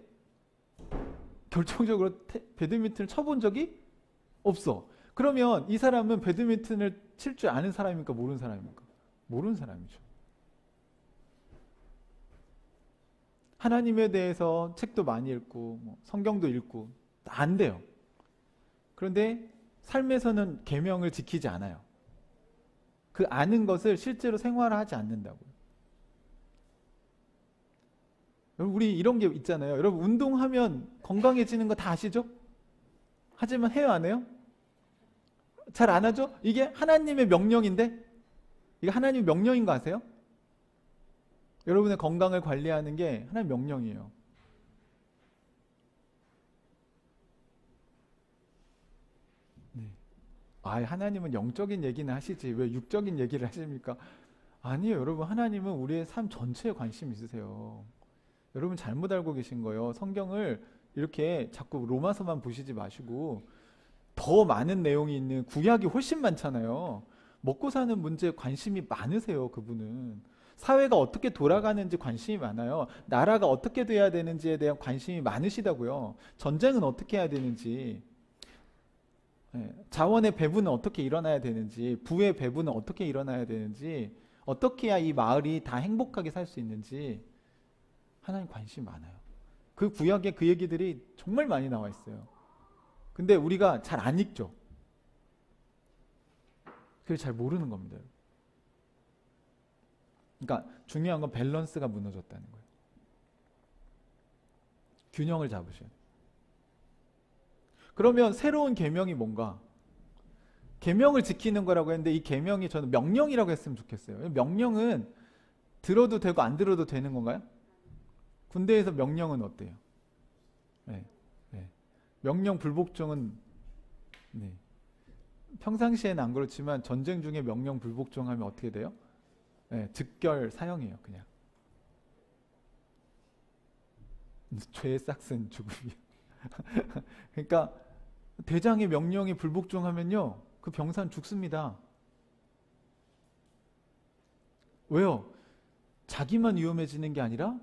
결정적으로 배드민턴을 쳐본 적이 없어. 그러면 이 사람은 배드민턴을 칠 줄 아는 사람입니까? 모르는 사람입니까? 모르는 사람이죠. 하나님에 대해서 책도 많이 읽고 성경도 읽고 안 돼요. 그런데 삶에서는 계명을 지키지 않아요. 그 아는 것을 실제로 생활하지 않는다고요. 여러분, 우리 이런 게 있잖아요. 여러분, 운동하면 건강해지는 거 다 아시죠? 하지만 해요, 안 해요? 잘 안 하죠? 이게 하나님의 명령인데? 이게 하나님의 명령인 거 아세요? 여러분의 건강을 관리하는 게 하나님의 명령이에요. 네. 하나님은 영적인 얘기는 하시지 왜 육적인 얘기를 하십니까? 아니에요, 여러분. 하나님은 우리의 삶 전체에 관심 있으세요. 여러분 잘못 알고 계신 거예요. 성경을 이렇게 자꾸 로마서만 보시지 마시고 더 많은 내용이 있는 구약이 훨씬 많잖아요. 먹고 사는 문제에 관심이 많으세요, 그분은. 사회가 어떻게 돌아가는지 관심이 많아요. 나라가 어떻게 돼야 되는지에 대한 관심이 많으시다고요. 전쟁은 어떻게 해야 되는지, 자원의 배분은 어떻게 일어나야 되는지, 부의 배분은 어떻게 일어나야 되는지, 어떻게 해야 이 마을이 다 행복하게 살 수 있는지 하나님 관심이 많아요. 그 구약에 그 얘기들이 정말 많이 나와 있어요. 근데 우리가 잘 안 읽죠. 그래서 잘 모르는 겁니다. 그러니까 중요한 건 밸런스가 무너졌다는 거예요. 균형을 잡으셔야 돼요. 그러면 새로운 계명이 뭔가? 계명을 지키는 거라고 했는데 이 계명이 저는 명령이라고 했으면 좋겠어요. 명령은 들어도 되고 안 들어도 되는 건가요? 군대에서 명령은 어때요? 네, 네. 명령 불복종은 평상시에는 안 그렇지만 전쟁 중에 명령 불복종하면 어떻게 돼요? 즉결 사형이에요, 그냥. 죄의 싹슨 죽음이요. 그러니까 대장의 명령이 불복종하면요, 그 병사는 죽습니다. 왜요? 자기만 위험해지는 게 아니라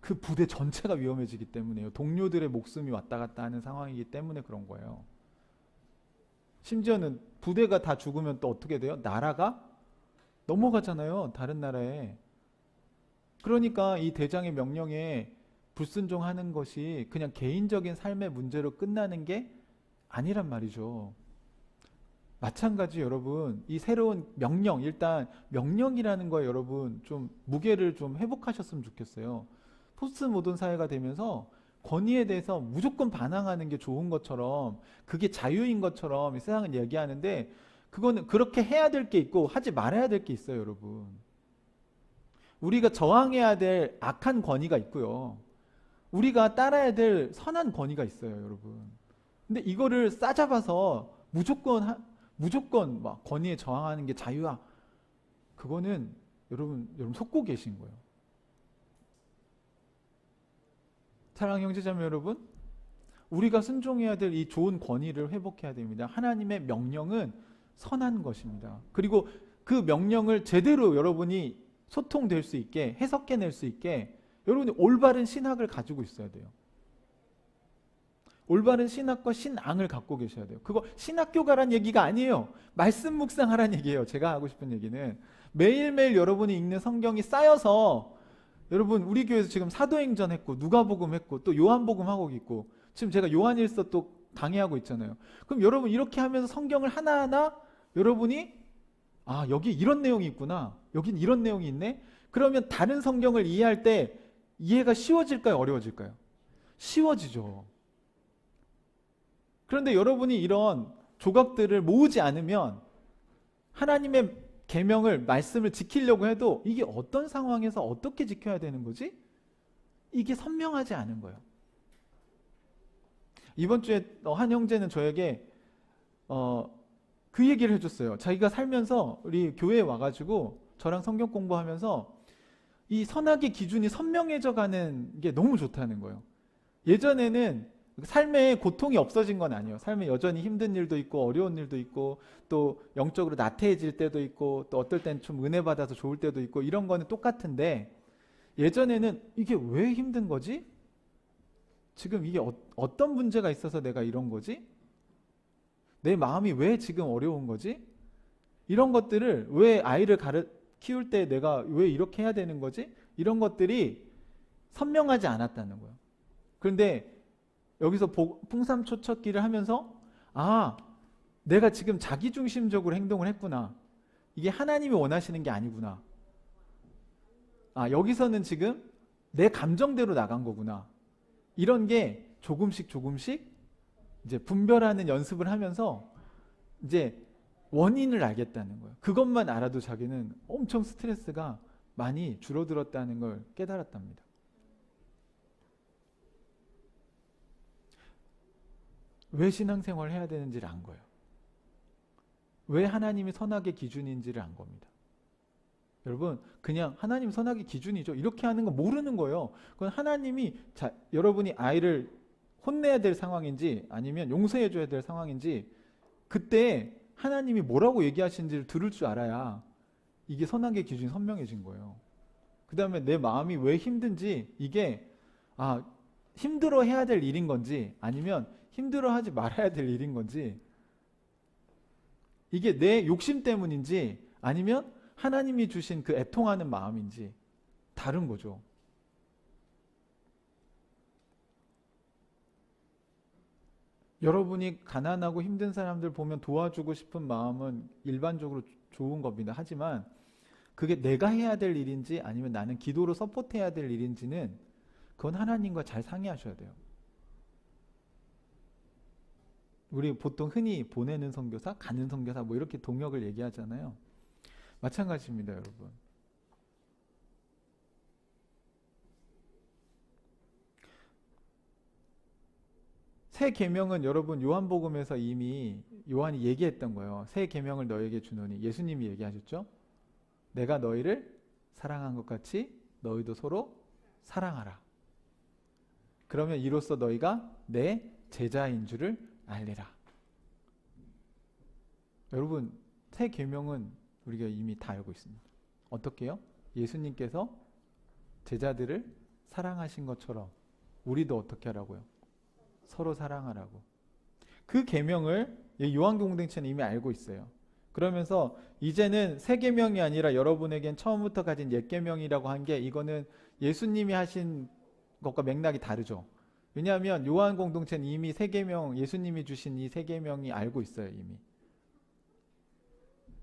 그 부대 전체가 위험해지기 때문에요. 동료들의 목숨이 왔다 갔다 하는 상황이기 때문에 그런 거예요. 심지어는 부대가 다 죽으면 또 어떻게 돼요? 나라가 넘어가잖아요, 다른 나라에. 그러니까 이 대장의 명령에 불순종하는 것이 그냥 개인적인 삶의 문제로 끝나는 게 아니란 말이죠. 마찬가지 여러분, 이 새로운 명령, 일단 명령이라는 거에 여러분 좀 무게를 좀 회복하셨으면 좋겠어요. 포스트 모던 사회가 되면서 권위에 대해서 무조건 반항하는 게 좋은 것처럼, 그게 자유인 것처럼 이 세상은 얘기하는데, 그거는 그렇게 해야 될 게 있고 하지 말아야 될 게 있어요, 여러분. 우리가 저항해야 될 악한 권위가 있고요, 우리가 따라야 될 선한 권위가 있어요, 여러분. 근데 이거를 싸잡아서 무조건 막 권위에 저항하는 게 자유야, 그거는 여러분 속고 계신 거예요. 사랑하는 형제자매 여러분, 우리가 순종해야 될 이 좋은 권위를 회복해야 됩니다. 하나님의 명령은 선한 것입니다. 그리고 그 명령을 제대로 여러분이 소통될 수 있게, 해석해낼 수 있게 여러분이 올바른 신학을 가지고 있어야 돼요. 올바른 신학과 신앙을 갖고 계셔야 돼요. 그거 신학교가란 얘기가 아니에요. 말씀 묵상하란 얘기예요. 제가 하고 싶은 얘기는 매일매일 여러분이 읽는 성경이 쌓여서, 여러분 우리 교회에서 지금 사도행전 했고 누가복음 했고 또 요한복음 하고 있고 지금 제가 요한일서 또 강의하고 있잖아요. 그럼 여러분 이렇게 하면서 성경을 하나하나 여러분이 여기 이런 내용이 있구나, 여긴 이런 내용이 있네, 그러면 다른 성경을 이해할 때 이해가 쉬워질까요, 어려워질까요? 쉬워지죠. 그런데 여러분이 이런 조각들을 모으지 않으면 하나님의 계명을, 말씀을 지키려고 해도 이게 어떤 상황에서 어떻게 지켜야 되는 거지? 이게 선명하지 않은 거예요. 이번 주에 한 형제는 저에게 그 얘기를 해줬어요. 자기가 살면서 우리 교회에 와가지고 저랑 성경 공부하면서 이 선악의 기준이 선명해져 가는 게 너무 좋다는 거예요. 예전에는 삶에 고통이 없어진 건 아니에요. 삶에 여전히 힘든 일도 있고 어려운 일도 있고 또 영적으로 나태해질 때도 있고 또 어떨 땐 좀 은혜 받아서 좋을 때도 있고 이런 거는 똑같은데 예전에는 이게 왜 힘든 거지? 지금 이게 어떤 문제가 있어서 내가 이런 거지? 내 마음이 왜 지금 어려운 거지? 이런 것들을 왜 아이를 키울 때 내가 왜 이렇게 해야 되는 거지? 이런 것들이 선명하지 않았다는 거예요. 그런데 여기서 풍삼초척기를 하면서 아, 내가 지금 자기중심적으로 행동을 했구나. 이게 하나님이 원하시는 게 아니구나. 아, 여기서는 지금 내 감정대로 나간 거구나. 이런 게 조금씩 이제 분별하는 연습을 하면서 이제 원인을 알겠다는 거예요. 그것만 알아도 자기는 엄청 스트레스가 많이 줄어들었다는 걸 깨달았답니다. 왜 신앙생활을 해야 되는지를 안 거예요. 왜 하나님이 선악의 기준인지를 안 겁니다. 여러분, 그냥 하나님 선악의 기준이죠. 이렇게 하는 거 모르는 거예요. 그건 하나님이 여러분이 아이를 혼내야 될 상황인지 아니면 용서해 줘야 될 상황인지 그때 하나님이 뭐라고 얘기하시는지를 들을 줄 알아야 이게 선악의 기준이 선명해진 거예요. 그 다음에 내 마음이 왜 힘든지 이게 힘들어 해야 될 일인 건지 아니면 힘들어 하지 말아야 될 일인 건지 이게 내 욕심 때문인지 아니면 하나님이 주신 그 애통하는 마음인지 다른 거죠. 여러분이 가난하고 힘든 사람들 보면 도와주고 싶은 마음은 일반적으로 좋은 겁니다. 하지만 그게 내가 해야 될 일인지 아니면 나는 기도로 서포트해야 될 일인지는 그건 하나님과 잘 상의하셔야 돼요. 우리 보통 흔히 보내는 선교사, 가는 선교사 뭐 이렇게 동역을 얘기하잖아요. 마찬가지입니다, 여러분. 새 계명은 여러분 요한복음에서 이미 요한이 얘기했던 거예요. 새 계명을 너에게 주노니 예수님이 얘기하셨죠. 내가 너희를 사랑한 것 같이 너희도 서로 사랑하라. 그러면 이로써 너희가 내 제자인 줄을 알리라. 여러분, 새 계명은 우리가 이미 다 알고 있습니다. 어떻게요? 예수님께서 제자들을 사랑하신 것처럼 우리도 어떻게 하라고요? 서로 사랑하라고. 그 계명을 요한교회 공동체는 이미 알고 있어요. 그러면서 이제는 새 계명이 아니라 여러분에겐 처음부터 가진 옛 계명이라고 한 게 이거는 예수님이 하신 것과 맥락이 다르죠. 왜냐하면 요한 공동체는 이미 새 계명, 예수님이 주신 이 새 계명이 알고 있어요, 이미.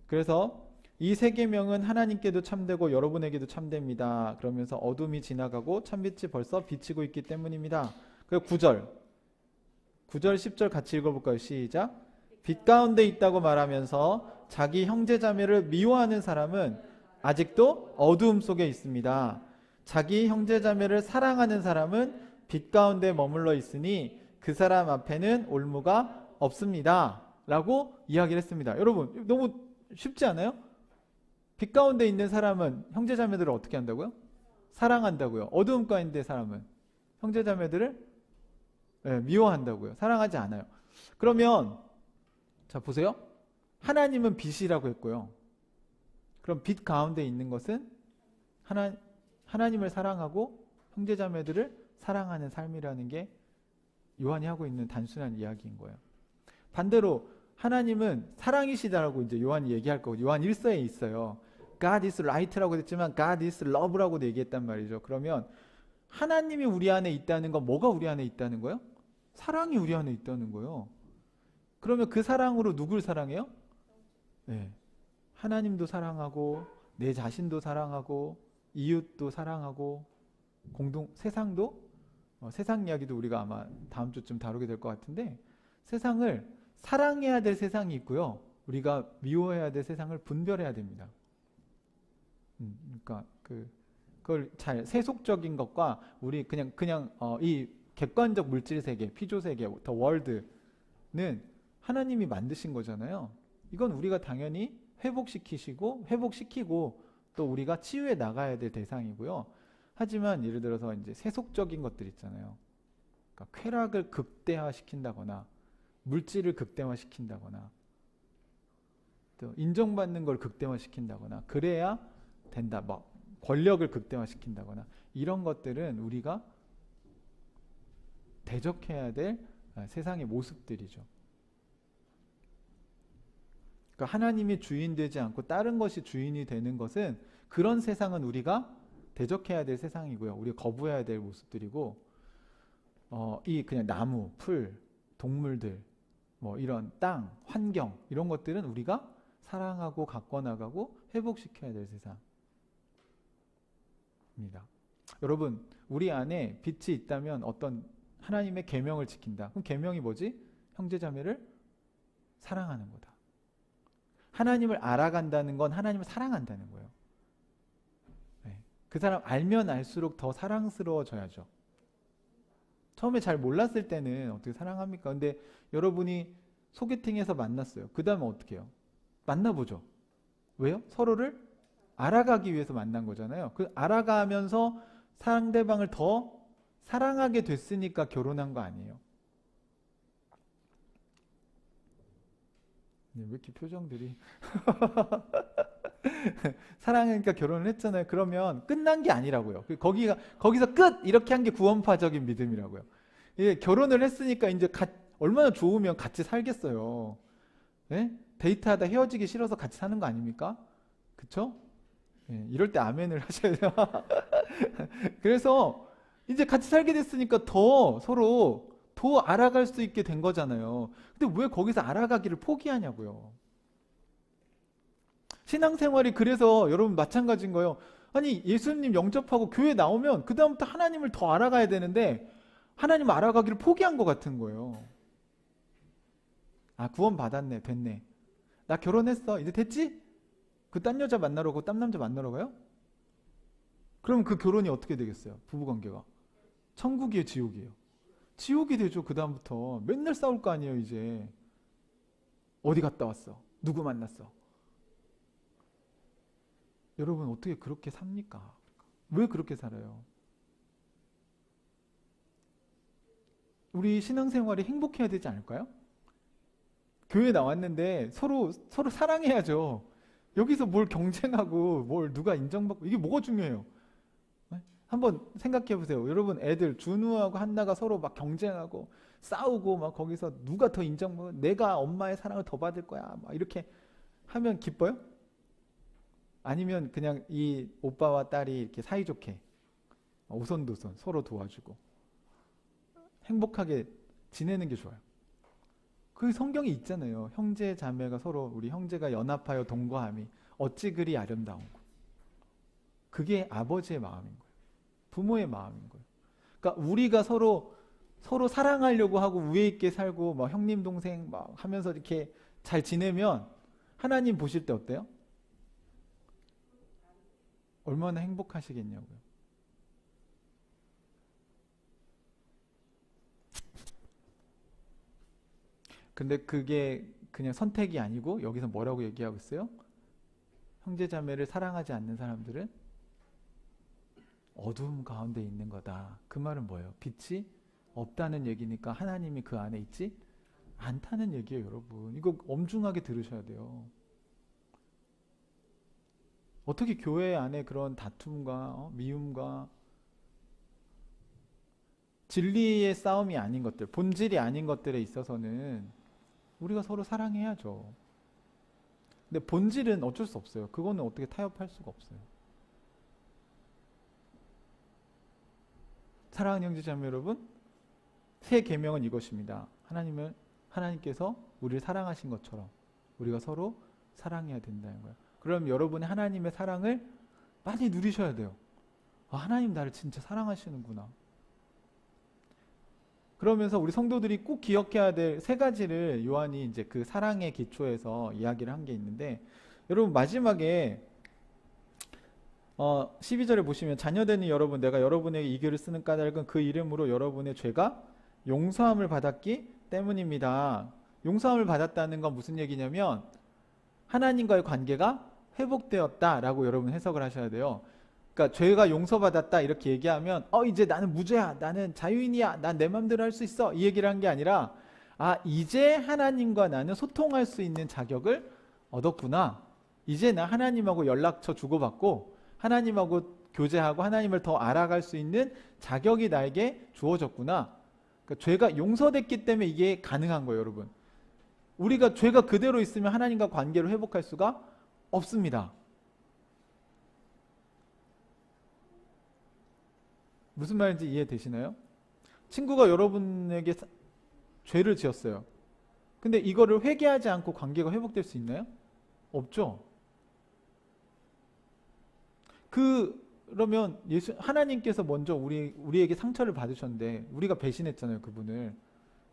그래서 이 새 계명은 하나님께도 참되고 여러분에게도 참됩니다. 그러면서 어둠이 지나가고 참빛이 벌써 비치고 있기 때문입니다. 그리고 9절 10절 같이 읽어볼까요? 시작. 빛 가운데 있다고 말하면서 자기 형제자매를 미워하는 사람은 아직도 어두움 속에 있습니다. 자기 형제자매를 사랑하는 사람은 빛 가운데 머물러 있으니 그 사람 앞에는 올무가 없습니다. 라고 이야기를 했습니다. 여러분, 너무 쉽지 않아요? 빛 가운데 있는 사람은 형제자매들을 어떻게 한다고요? 사랑한다고요. 어두움 가운데 사람은 형제자매들을 미워한다고요. 사랑하지 않아요. 그러면 자 보세요. 하나님은 빛이라고 했고요. 그럼 빛 가운데 있는 것은 하나님을 사랑하고 형제자매들을 사랑하는 삶이라는 게 요한이 하고 있는 단순한 이야기인 거예요. 반대로 하나님은 사랑이시다라고 이제 요한이 얘기할 거고 요한 1서에 있어요. God is light라고 했지만 God is love라고도 얘기했단 말이죠. 그러면 하나님이 우리 안에 있다는 건 뭐가 우리 안에 있다는 거예요? 사랑이 우리 안에 있다는 거예요. 그러면 그 사랑으로 누굴 사랑해요? 네. 하나님도 사랑하고 내 자신도 사랑하고 이웃도 사랑하고 세상도 세상 이야기도 우리가 아마 다음 주쯤 다루게 될 것 같은데 세상을 사랑해야 될 세상이 있고요. 우리가 미워해야 될 세상을 분별해야 됩니다. 그러니까 그걸 잘 세속적인 것과 우리 그냥 이 객관적 물질 세계, 피조 세계, 더 월드는 하나님이 만드신 거잖아요. 이건 우리가 당연히 회복시키고 또 우리가 치유해 나가야 될 대상이고요. 하지만 예를 들어서 이제 세속적인 것들 있잖아요. 그러니까 쾌락을 극대화시킨다거나 물질을 극대화시킨다거나 또 인정받는 걸 극대화시킨다거나 그래야 된다. 막 권력을 극대화시킨다거나 이런 것들은 우리가 대적해야 될 세상의 모습들이죠. 그러니까 하나님이 주인 되지 않고 다른 것이 주인이 되는 것은 그런 세상은 우리가 대적해야 될 세상이고요. 우리가 거부해야 될 모습들이고 이 그냥 나무, 풀, 동물들 뭐 이런 땅, 환경 이런 것들은 우리가 사랑하고 가꿔 나가고 회복시켜야 될 세상입니다. 여러분, 우리 안에 빛이 있다면 어떤 하나님의 계명을 지킨다. 그럼 계명이 뭐지? 형제자매를 사랑하는 거다. 하나님을 알아간다는 건 하나님을 사랑한다는 거예요. 네. 그 사람 알면 알수록 더 사랑스러워져야죠. 처음에 잘 몰랐을 때는 어떻게 사랑합니까? 근데 여러분이 소개팅에서 만났어요. 그 다음에 어떻게 해요? 만나보죠. 왜요? 서로를 알아가기 위해서 만난 거잖아요. 그 알아가면서 상대방을 더 사랑하게 됐으니까 결혼한 거 아니에요. 네, 왜 이렇게 표정들이 사랑하니까 결혼을 했잖아요. 그러면 끝난 게 아니라고요. 거기서 끝! 이렇게 한 게 구원파적인 믿음이라고요. 예, 결혼을 했으니까 이제 얼마나 좋으면 같이 살겠어요. 예? 데이트하다 헤어지기 싫어서 같이 사는 거 아닙니까? 그쵸? 예, 이럴 때 아멘을 하셔야 돼요. 그래서 이제 같이 살게 됐으니까 서로 더 알아갈 수 있게 된 거잖아요. 근데 왜 거기서 알아가기를 포기하냐고요. 신앙생활이 그래서 여러분 마찬가지인 거예요. 아니 예수님 영접하고 교회 나오면 그 다음부터 하나님을 더 알아가야 되는데 하나님 알아가기를 포기한 것 같은 거예요. 아, 구원 받았네, 됐네. 나 결혼했어, 이제 됐지? 그 딴 여자 만나러 가고 딴 남자 만나러 가요? 그럼 그 결혼이 어떻게 되겠어요? 부부관계가 천국이에요, 지옥이에요? 지옥이 되죠. 그 다음부터 맨날 싸울 거 아니에요. 이제 어디 갔다 왔어? 누구 만났어? 여러분 어떻게 그렇게 삽니까? 왜 그렇게 살아요? 우리 신앙생활이 행복해야 되지 않을까요? 교회 나왔는데 서로 사랑해야죠. 여기서 뭘 경쟁하고 뭘 누가 인정받고 이게 뭐가 중요해요? 네? 한번 생각해 보세요. 여러분 애들 준우하고 한나가 서로 막 경쟁하고 싸우고 막 거기서 누가 더 인정받고 내가 엄마의 사랑을 더 받을 거야 막 이렇게 하면 기뻐요? 아니면 그냥 이 오빠와 딸이 이렇게 사이좋게 오손도손 서로 도와주고 행복하게 지내는 게 좋아요. 그 성경이 있잖아요. 형제 자매가 서로 우리 형제가 연합하여 동거함이 어찌 그리 아름다운고. 그게 아버지의 마음인 거예요. 부모의 마음인 거예요. 그러니까 우리가 서로 사랑하려고 하고 우애 있게 살고 막 형님 동생 막 하면서 이렇게 잘 지내면 하나님 보실 때 어때요? 얼마나 행복하시겠냐고요. 근데 그게 그냥 선택이 아니고 여기서 뭐라고 얘기하고 있어요? 형제자매를 사랑하지 않는 사람들은 어두움 가운데 있는 거다. 그 말은 뭐예요? 빛이 없다는 얘기니까 하나님이 그 안에 있지 않다는 얘기예요, 여러분. 이거 엄중하게 들으셔야 돼요. 어떻게 교회 안에 그런 다툼과 미움과 진리의 싸움이 아닌 것들, 본질이 아닌 것들에 있어서는 우리가 서로 사랑해야죠. 근데 본질은 어쩔 수 없어요. 그거는 어떻게 타협할 수가 없어요. 사랑하는 형제자매 여러분, 새 계명은 이것입니다. 하나님께서 우리를 사랑하신 것처럼 우리가 서로 사랑해야 된다는 거예요. 그럼 여러분이 하나님의 사랑을 빨리 누리셔야 돼요. 아, 하나님 나를 진짜 사랑하시는구나. 그러면서 우리 성도들이 꼭 기억해야 될 세 가지를 요한이 이제 그 사랑의 기초에서 이야기를 한 게 있는데, 여러분 마지막에 12절에 보시면 자녀되는 여러분, 내가 여러분에게 이 글을 쓰는 까닭은 그 이름으로 여러분의 죄가 용서함을 받았기 때문입니다. 용서함을 받았다는 건 무슨 얘기냐면 하나님과의 관계가 회복되었다라고 여러분 해석을 하셔야 돼요. 그러니까 죄가 용서받았다 이렇게 얘기하면 이제 나는 무죄야, 나는 자유인이야, 난 내 맘대로 할 수 있어, 이 얘기를 한 게 아니라 이제 하나님과 나는 소통할 수 있는 자격을 얻었구나. 이제 나 하나님하고 연락처 주고받고 하나님하고 교제하고 하나님을 더 알아갈 수 있는 자격이 나에게 주어졌구나. 그러니까 죄가 용서됐기 때문에 이게 가능한 거예요, 여러분. 우리가 죄가 그대로 있으면 하나님과 관계를 회복할 수가 없습니다. 무슨 말인지 이해되시나요? 친구가 여러분에게 죄를 지었어요. 근데 이거를 회개하지 않고 관계가 회복될 수 있나요? 없죠. 그러면 하나님께서 먼저 우리에게 상처를 받으셨는데 우리가 배신했잖아요. 그분을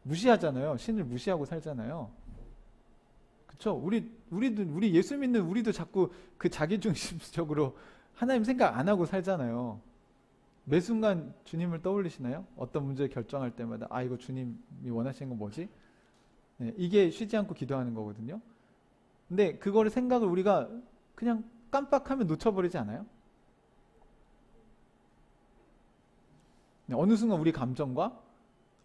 무시하잖아요. 신을 무시하고 살잖아요. 그렇죠? 우리 예수 믿는 우리도 자꾸 그 자기중심적으로 하나님 생각 안 하고 살잖아요. 매 순간 주님을 떠올리시나요? 어떤 문제를 결정할 때마다 이거 주님이 원하시는 건 뭐지? 네, 이게 쉬지 않고 기도하는 거거든요. 근데 그거를 생각을 우리가 그냥 깜빡하면 놓쳐버리지 않아요? 네, 어느 순간 우리 감정과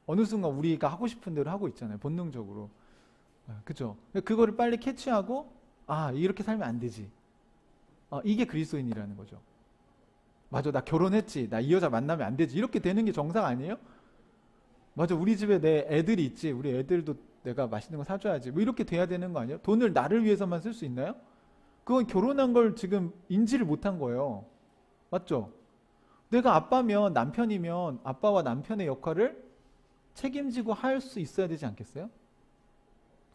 어느 순간 우리가 하고 싶은 대로 하고 있잖아요. 본능적으로. 그죠? 그거를 빨리 캐치하고 이렇게 살면 안 되지. 이게 그리스도인이라는 거죠. 맞아, 나 결혼했지, 나 이 여자 만나면 안 되지, 이렇게 되는 게 정상 아니에요? 맞아, 우리 집에 내 애들이 있지, 우리 애들도 내가 맛있는 거 사줘야지, 뭐 이렇게 돼야 되는 거 아니에요? 돈을 나를 위해서만 쓸 수 있나요? 그건 결혼한 걸 지금 인지를 못한 거예요. 맞죠? 내가 아빠면, 남편이면 아빠와 남편의 역할을 책임지고 할 수 있어야 되지 않겠어요?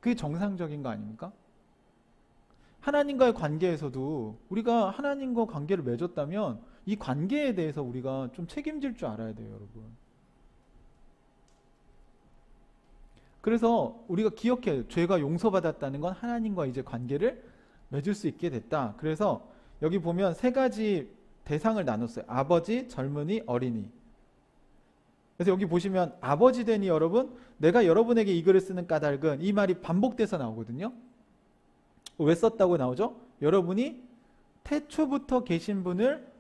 그게 정상적인 거 아닙니까? 하나님과의 관계에서도 우리가 하나님과 관계를 맺었다면 이 관계에 대해서 우리가 좀 책임질 줄 알아야 돼요, 여러분. 그래서 우리가 기억해요. 죄가 용서받았다는 건 하나님과 이제 관계를 맺을 수 있게 됐다. 그래서 여기 보면 세 가지 대상을 나눴어요. 아버지, 젊은이, 어린이. 그래서 여기 보시면 아버지 되니 여러분, 내가 여러분에게 이 글을 쓰는 까닭은, 이 말이 반복돼서 나오거든요. 왜 썼다고 나오죠? 여러분이 태초부터 계신 분을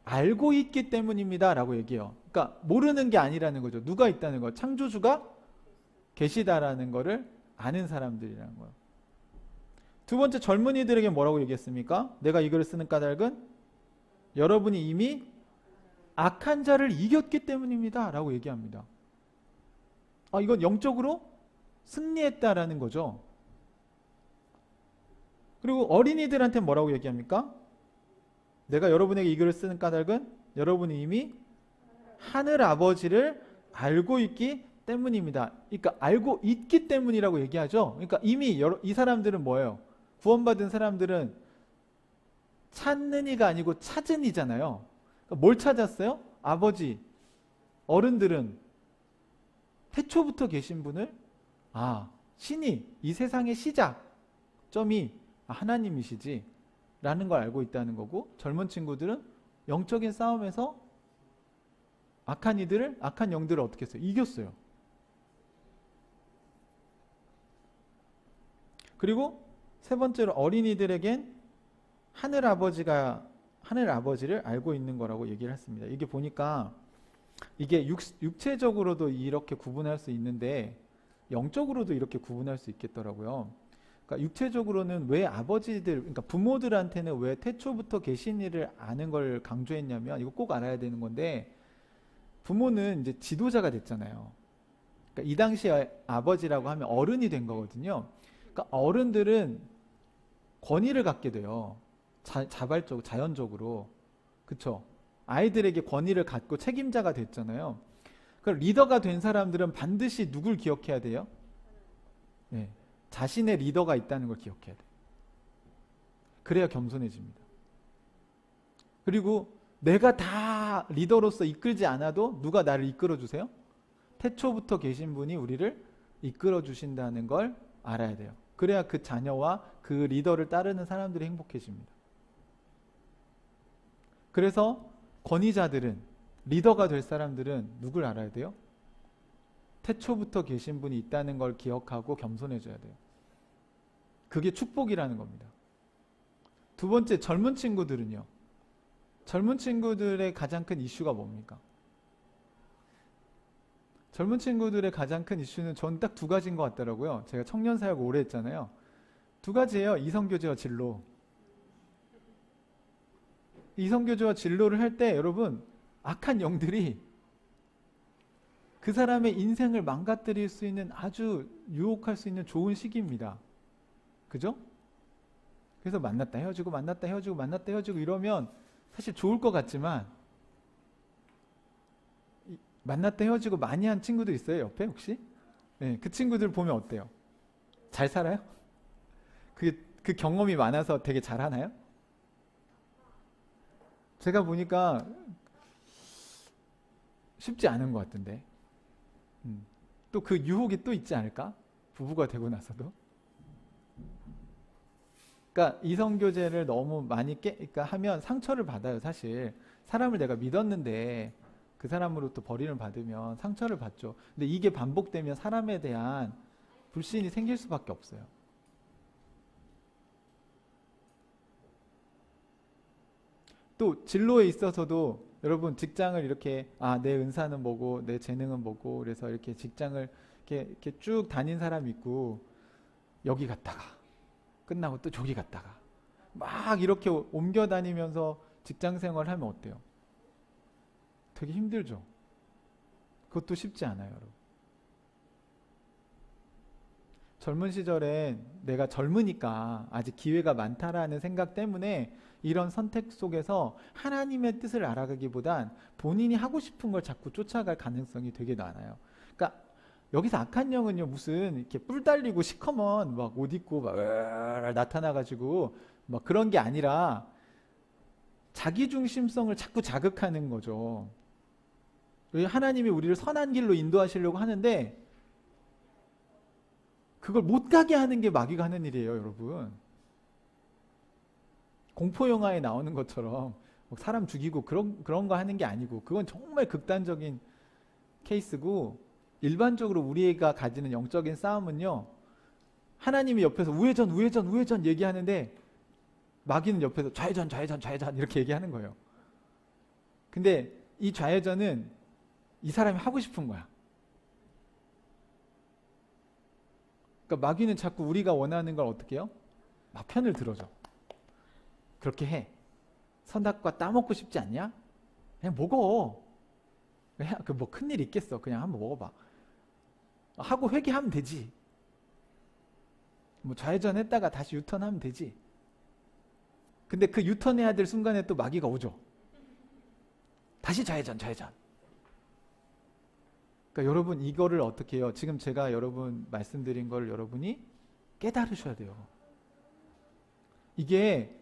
알고 있기 때문입니다 라고 얘기해요. 그러니까 모르는 게 아니라는 거죠. 누가 있다는 거, 창조주가 계시다라는 거를 아는 사람들이라는 거예요. 두 번째, 젊은이들에게 뭐라고 얘기했습니까? 내가 이 글을 쓰는 까닭은 여러분이 이미 악한 자를 이겼기 때문입니다 라고 얘기합니다. 이건 영적으로 승리했다라는 거죠. 그리고 어린이들한테 뭐라고 얘기합니까? 내가 여러분에게 이 글을 쓰는 까닭은 여러분이 이미 하늘 아버지를 알고 있기 때문입니다. 그러니까 알고 있기 때문이라고 얘기하죠. 그러니까 이미 이 사람들은 뭐예요? 구원받은 사람들은 찾는 이가 아니고 찾은 이잖아요. 그러니까 뭘 찾았어요? 아버지, 어른들은 태초부터 계신 분을 신이 이 세상의 시작점이 하나님이시지 라는 걸 알고 있다는 거고, 젊은 친구들은 영적인 싸움에서 악한 영들을 어떻게 했어요? 이겼어요. 그리고 세 번째로 어린이들에겐 하늘 아버지를 알고 있는 거라고 얘기를 했습니다. 이게 보니까 이게 육체적으로도 이렇게 구분할 수 있는데 영적으로도 이렇게 구분할 수 있겠더라고요. 그러니까 육체적으로는 왜 그러니까 부모들한테는 왜 태초부터 계신 이를 아는 걸 강조했냐면, 이거 꼭 알아야 되는 건데, 부모는 이제 지도자가 됐잖아요. 그러니까 이 당시에 아버지라고 하면 어른이 된 거거든요. 그러니까 어른들은 권위를 갖게 돼요. 자발적으로, 자연적으로. 그쵸? 아이들에게 권위를 갖고 책임자가 됐잖아요. 그러니까 리더가 된 사람들은 반드시 누굴 기억해야 돼요? 네. 자신의 리더가 있다는 걸 기억해야 돼요. 그래야 겸손해집니다. 그리고 내가 다 리더로서 이끌지 않아도 누가 나를 이끌어 주세요? 태초부터 계신 분이 우리를 이끌어 주신다는 걸 알아야 돼요. 그래야 그 자녀와 그 리더를 따르는 사람들이 행복해집니다. 그래서 권위자들은, 리더가 될 사람들은 누굴 알아야 돼요? 태초부터 계신 분이 있다는 걸 기억하고 겸손해져야 돼요. 그게 축복이라는 겁니다. 두 번째, 젊은 친구들은요. 젊은 친구들의 가장 큰 이슈가 뭡니까? 젊은 친구들의 가장 큰 이슈는 전 딱 두 가지인 것 같더라고요. 제가 청년 사역 오래 했잖아요. 두 가지예요. 이성교제와 진로. 이성교제와 진로를 할 때 여러분, 악한 영들이 그 사람의 인생을 망가뜨릴 수 있는, 아주 유혹할 수 있는 좋은 시기입니다. 그죠? 그래서 만났다 헤어지고 만났다 헤어지고 만났다 헤어지고 이러면 사실 좋을 것 같지만, 만났다 헤어지고 많이 한 친구들 있어요, 옆에 혹시? 네, 그 친구들 보면 어때요? 잘 살아요? 그 경험이 많아서 되게 잘하나요? 제가 보니까 쉽지 않은 것 같은데. 또 그 유혹이 또 있지 않을까? 부부가 되고 나서도. 그러니까 이성교제를 너무 많이 그러니까 하면 상처를 받아요, 사실. 사람을 내가 믿었는데 그 사람으로부터 버림을 받으면 상처를 받죠. 근데 이게 반복되면 사람에 대한 불신이 생길 수밖에 없어요. 또 진로에 있어서도 여러분, 직장을 이렇게 내 은사는 뭐고 내 재능은 뭐고 그래서 이렇게 직장을 이렇게 쭉 다닌 사람이 있고, 여기 갔다가 끝나고 또 저기 갔다가 막 이렇게 옮겨 다니면서 직장 생활을 하면 어때요? 되게 힘들죠. 그것도 쉽지 않아요, 여러분. 젊은 시절에 내가 젊으니까 아직 기회가 많다라는 생각 때문에 이런 선택 속에서 하나님의 뜻을 알아가기보단 본인이 하고 싶은 걸 자꾸 쫓아갈 가능성이 되게 많아요. 그러니까 여기서 악한 영은요, 무슨 이렇게 뿔 달리고 시커먼 막 옷 입고 막 나타나가지고 막 그런 게 아니라 자기 중심성을 자꾸 자극하는 거죠. 하나님이 우리를 선한 길로 인도하시려고 하는데 그걸 못 가게 하는 게 마귀가 하는 일이에요, 여러분. 공포 영화에 나오는 것처럼 사람 죽이고 그런 거 하는 게 아니고, 그건 정말 극단적인 케이스고, 일반적으로 우리가 가지는 영적인 싸움은요, 하나님이 옆에서 우회전 우회전 우회전 얘기하는데 마귀는 옆에서 좌회전 좌회전 좌회전 이렇게 얘기하는 거예요. 근데 이 좌회전은 이 사람이 하고 싶은 거야. 그러니까 마귀는 자꾸 우리가 원하는 걸 어떻게 해요? 막 편을 들어줘. 그렇게 해. 선악과 따먹고 싶지 않냐? 그냥 먹어. 그 뭐 큰일 있겠어. 그냥 한번 먹어봐. 하고 회개하면 되지. 뭐 좌회전 했다가 다시 유턴하면 되지. 근데 그 유턴해야 될 순간에 또 마귀가 오죠. 다시 좌회전 좌회전. 그러니까 여러분, 이거를 어떻게 해요? 지금 제가 여러분 말씀드린 걸 여러분이 깨달으셔야 돼요. 이게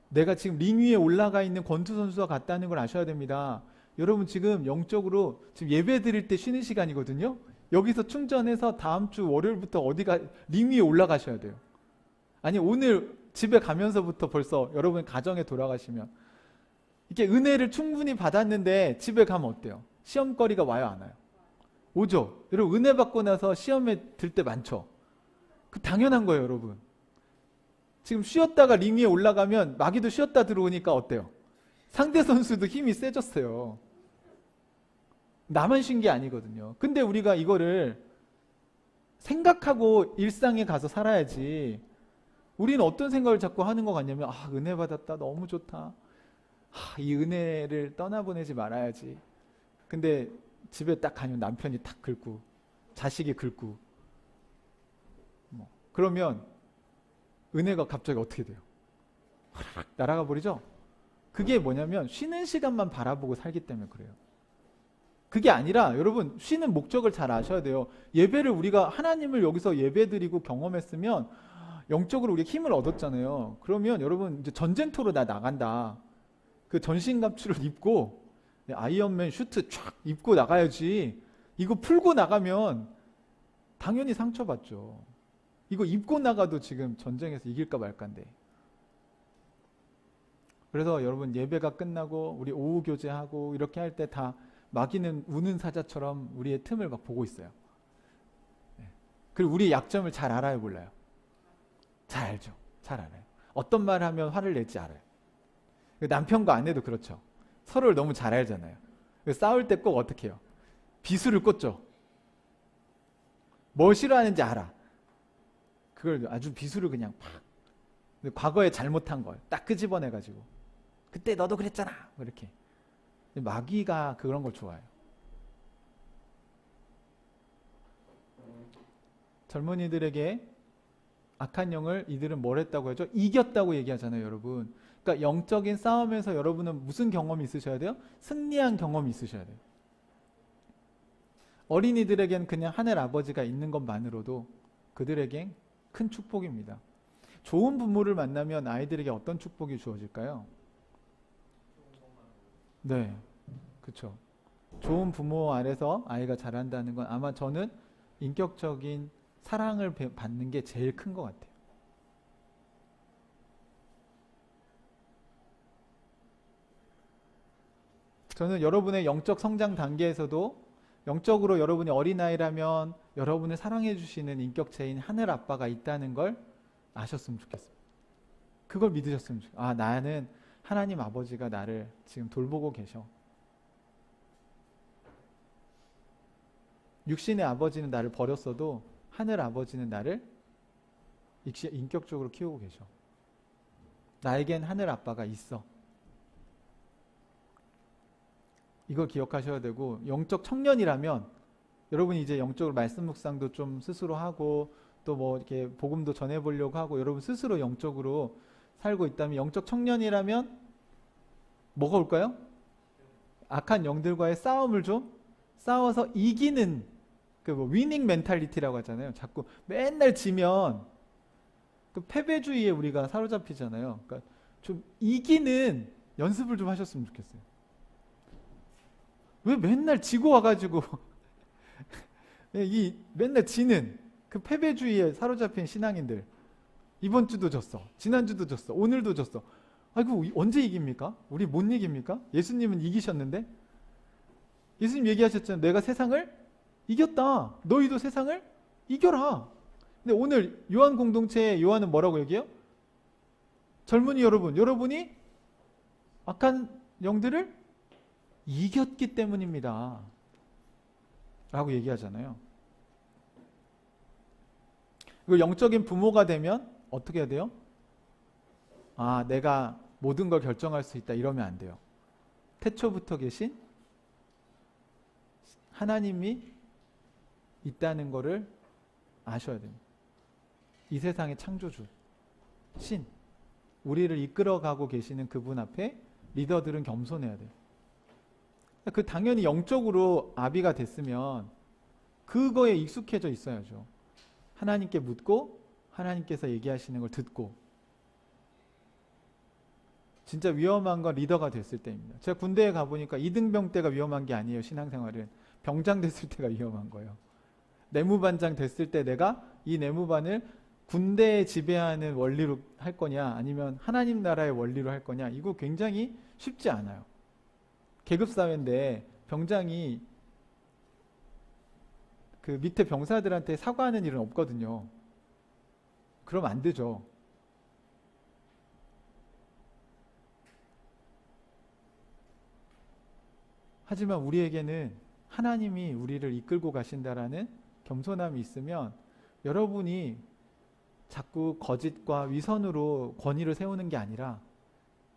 내가 지금 링 위에 올라가 있는 권투 선수와 같다는 걸 아셔야 됩니다. 여러분, 지금 영적으로 지금 예배 드릴 때 쉬는 시간이거든요. 여기서 충전해서 다음 주 월요일부터 어디가 링 위에 올라가셔야 돼요. 아니, 오늘 집에 가면서부터 벌써 여러분 가정에 돌아가시면, 이렇게 은혜를 충분히 받았는데 집에 가면 어때요? 시험거리가 와요, 안 와요? 오죠. 여러분, 은혜 받고 나서 시험에 들 때 많죠. 그 당연한 거예요, 여러분. 지금 쉬었다가 링 위에 올라가면 마귀도 쉬었다 들어오니까 어때요? 상대 선수도 힘이 세졌어요. 나만 쉰 게 아니거든요. 근데 우리가 이거를 생각하고 일상에 가서 살아야지. 우리는 어떤 생각을 자꾸 하는 것 같냐면, 은혜 받았다, 너무 좋다, 이 은혜를 떠나보내지 말아야지. 근데 집에 딱 가면 남편이 탁 긁고 자식이 긁고 그러면 은혜가 갑자기 어떻게 돼요? 날아가 버리죠? 그게 뭐냐면 쉬는 시간만 바라보고 살기 때문에 그래요. 그게 아니라 여러분, 쉬는 목적을 잘 아셔야 돼요. 예배를 우리가 하나님을 여기서 예배드리고 경험했으면 영적으로 우리가 힘을 얻었잖아요. 그러면 여러분, 이제 전쟁터로 나 나간다. 그 전신갑주를 입고 아이언맨 슈트 촥 입고 나가야지. 이거 풀고 나가면 당연히 상처받죠. 이거 입고 나가도 지금 전쟁에서 이길까 말까인데. 그래서 여러분, 예배가 끝나고 우리 오후 교제하고 이렇게 할 때 다 마귀는 우는 사자처럼 우리의 틈을 막 보고 있어요. 그리고 우리의 약점을 잘 알아요, 몰라요? 잘 알죠. 잘 알아요. 어떤 말 하면 화를 낼지 알아요. 남편과 아내도 그렇죠. 서로를 너무 잘 알잖아요. 싸울 때 꼭 어떻게 해요? 비수를 꽂죠. 뭐 싫어하는지 알아. 그걸 아주 비수를 그냥 팍. 과거에 잘못한 걸 딱 끄집어내가지고 그때 너도 그랬잖아. 이렇게. 마귀가 그런 걸 좋아해요. 젊은이들에게 악한 영을 이들은 뭘 했다고 하죠? 이겼다고 얘기하잖아요, 여러분. 그러니까 영적인 싸움에서 여러분은 무슨 경험이 있으셔야 돼요? 승리한 경험이 있으셔야 돼요. 어린이들에겐 그냥 하늘 아버지가 있는 것만으로도 그들에겐 큰 축복입니다. 좋은 부모를 만나면 아이들에게 어떤 축복이 주어질까요? 네, 그렇죠. 좋은 부모 아래서 아이가 자란다는 건 아마 저는 인격적인 사랑을 받는 게 제일 큰 것 같아요. 저는 여러분의 영적 성장 단계에서도 영적으로 여러분이 어린아이라면 여러분을 사랑해 주시는 인격체인 하늘 아빠가 있다는 걸 아셨으면 좋겠어요. 그걸 믿으셨으면 좋겠어요. 아, 나는 하나님 아버지가 나를 지금 돌보고 계셔. 육신의 아버지는 나를 버렸어도 하늘 아버지는 나를 인격적으로 키우고 계셔. 나에겐 하늘 아빠가 있어. 이걸 기억하셔야 되고, 영적 청년이라면 여러분이 이제 영적으로 말씀 묵상도 좀 스스로 하고 또 뭐 이렇게 복음도 전해보려고 하고 여러분 스스로 영적으로 살고 있다면, 영적 청년이라면 뭐가 올까요? 악한 영들과의 싸움을 좀 싸워서 이기는 그 뭐 위닝 멘탈리티라고 하잖아요. 자꾸 맨날 지면 그 패배주의에 우리가 사로잡히잖아요. 그러니까 좀 이기는 연습을 좀 하셨으면 좋겠어요. 왜 맨날 지고 와가지고 이 맨날 지는 그 패배주의에 사로잡힌 신앙인들, 이번 주도 졌어, 지난주도 졌어, 오늘도 졌어. 아이고 언제 이깁니까? 우리 못 이깁니까? 예수님은 이기셨는데. 예수님 얘기하셨잖아요. 내가 세상을 이겼다. 너희도 세상을 이겨라. 근데 오늘 요한 공동체에 요한은 뭐라고 얘기해요? 젊은이 여러분, 여러분이 악한 영들을 이겼기 때문입니다. 라고 얘기하잖아요. 그리고 영적인 부모가 되면 어떻게 해야 돼요? 아, 내가 모든 걸 결정할 수 있다. 이러면 안 돼요. 태초부터 계신 하나님이 있다는 것을 아셔야 됩니다. 이 세상의 창조주, 신, 우리를 이끌어가고 계시는 그분 앞에 리더들은 겸손해야 돼요. 그 당연히 영적으로 아비가 됐으면 그거에 익숙해져 있어야죠. 하나님께 묻고 하나님께서 얘기하시는 걸 듣고. 진짜 위험한 건 리더가 됐을 때입니다. 제가 군대에 가보니까 이등병 때가 위험한 게 아니에요. 신앙생활은 병장 됐을 때가 위험한 거예요. 내무반장 됐을 때 내가 이 내무반을 군대에 지배하는 원리로 할 거냐 아니면 하나님 나라의 원리로 할 거냐, 이거 굉장히 쉽지 않아요. 계급사회인데 병장이 그 밑에 병사들한테 사과하는 일은 없거든요. 그럼 안 되죠. 하지만 우리에게는 하나님이 우리를 이끌고 가신다라는 겸손함이 있으면 여러분이 자꾸 거짓과 위선으로 권위를 세우는 게 아니라,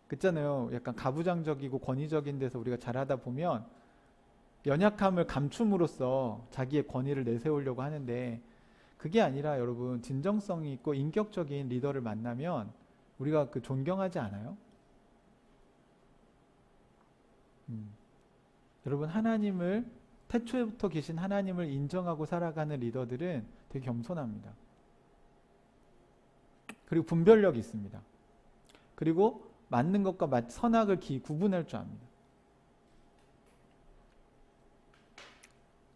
그렇잖아요. 약간 가부장적이고 권위적인 데서 우리가 잘하다 보면 연약함을 감춤으로써 자기의 권위를 내세우려고 하는데, 그게 아니라 여러분 진정성이 있고 인격적인 리더를 만나면 우리가 그 존경하지 않아요? 여러분 하나님을, 태초부터 계신 하나님을 인정하고 살아가는 리더들은 되게 겸손합니다. 그리고 분별력이 있습니다. 그리고 맞는 것과 선악을 구분할 줄 압니다.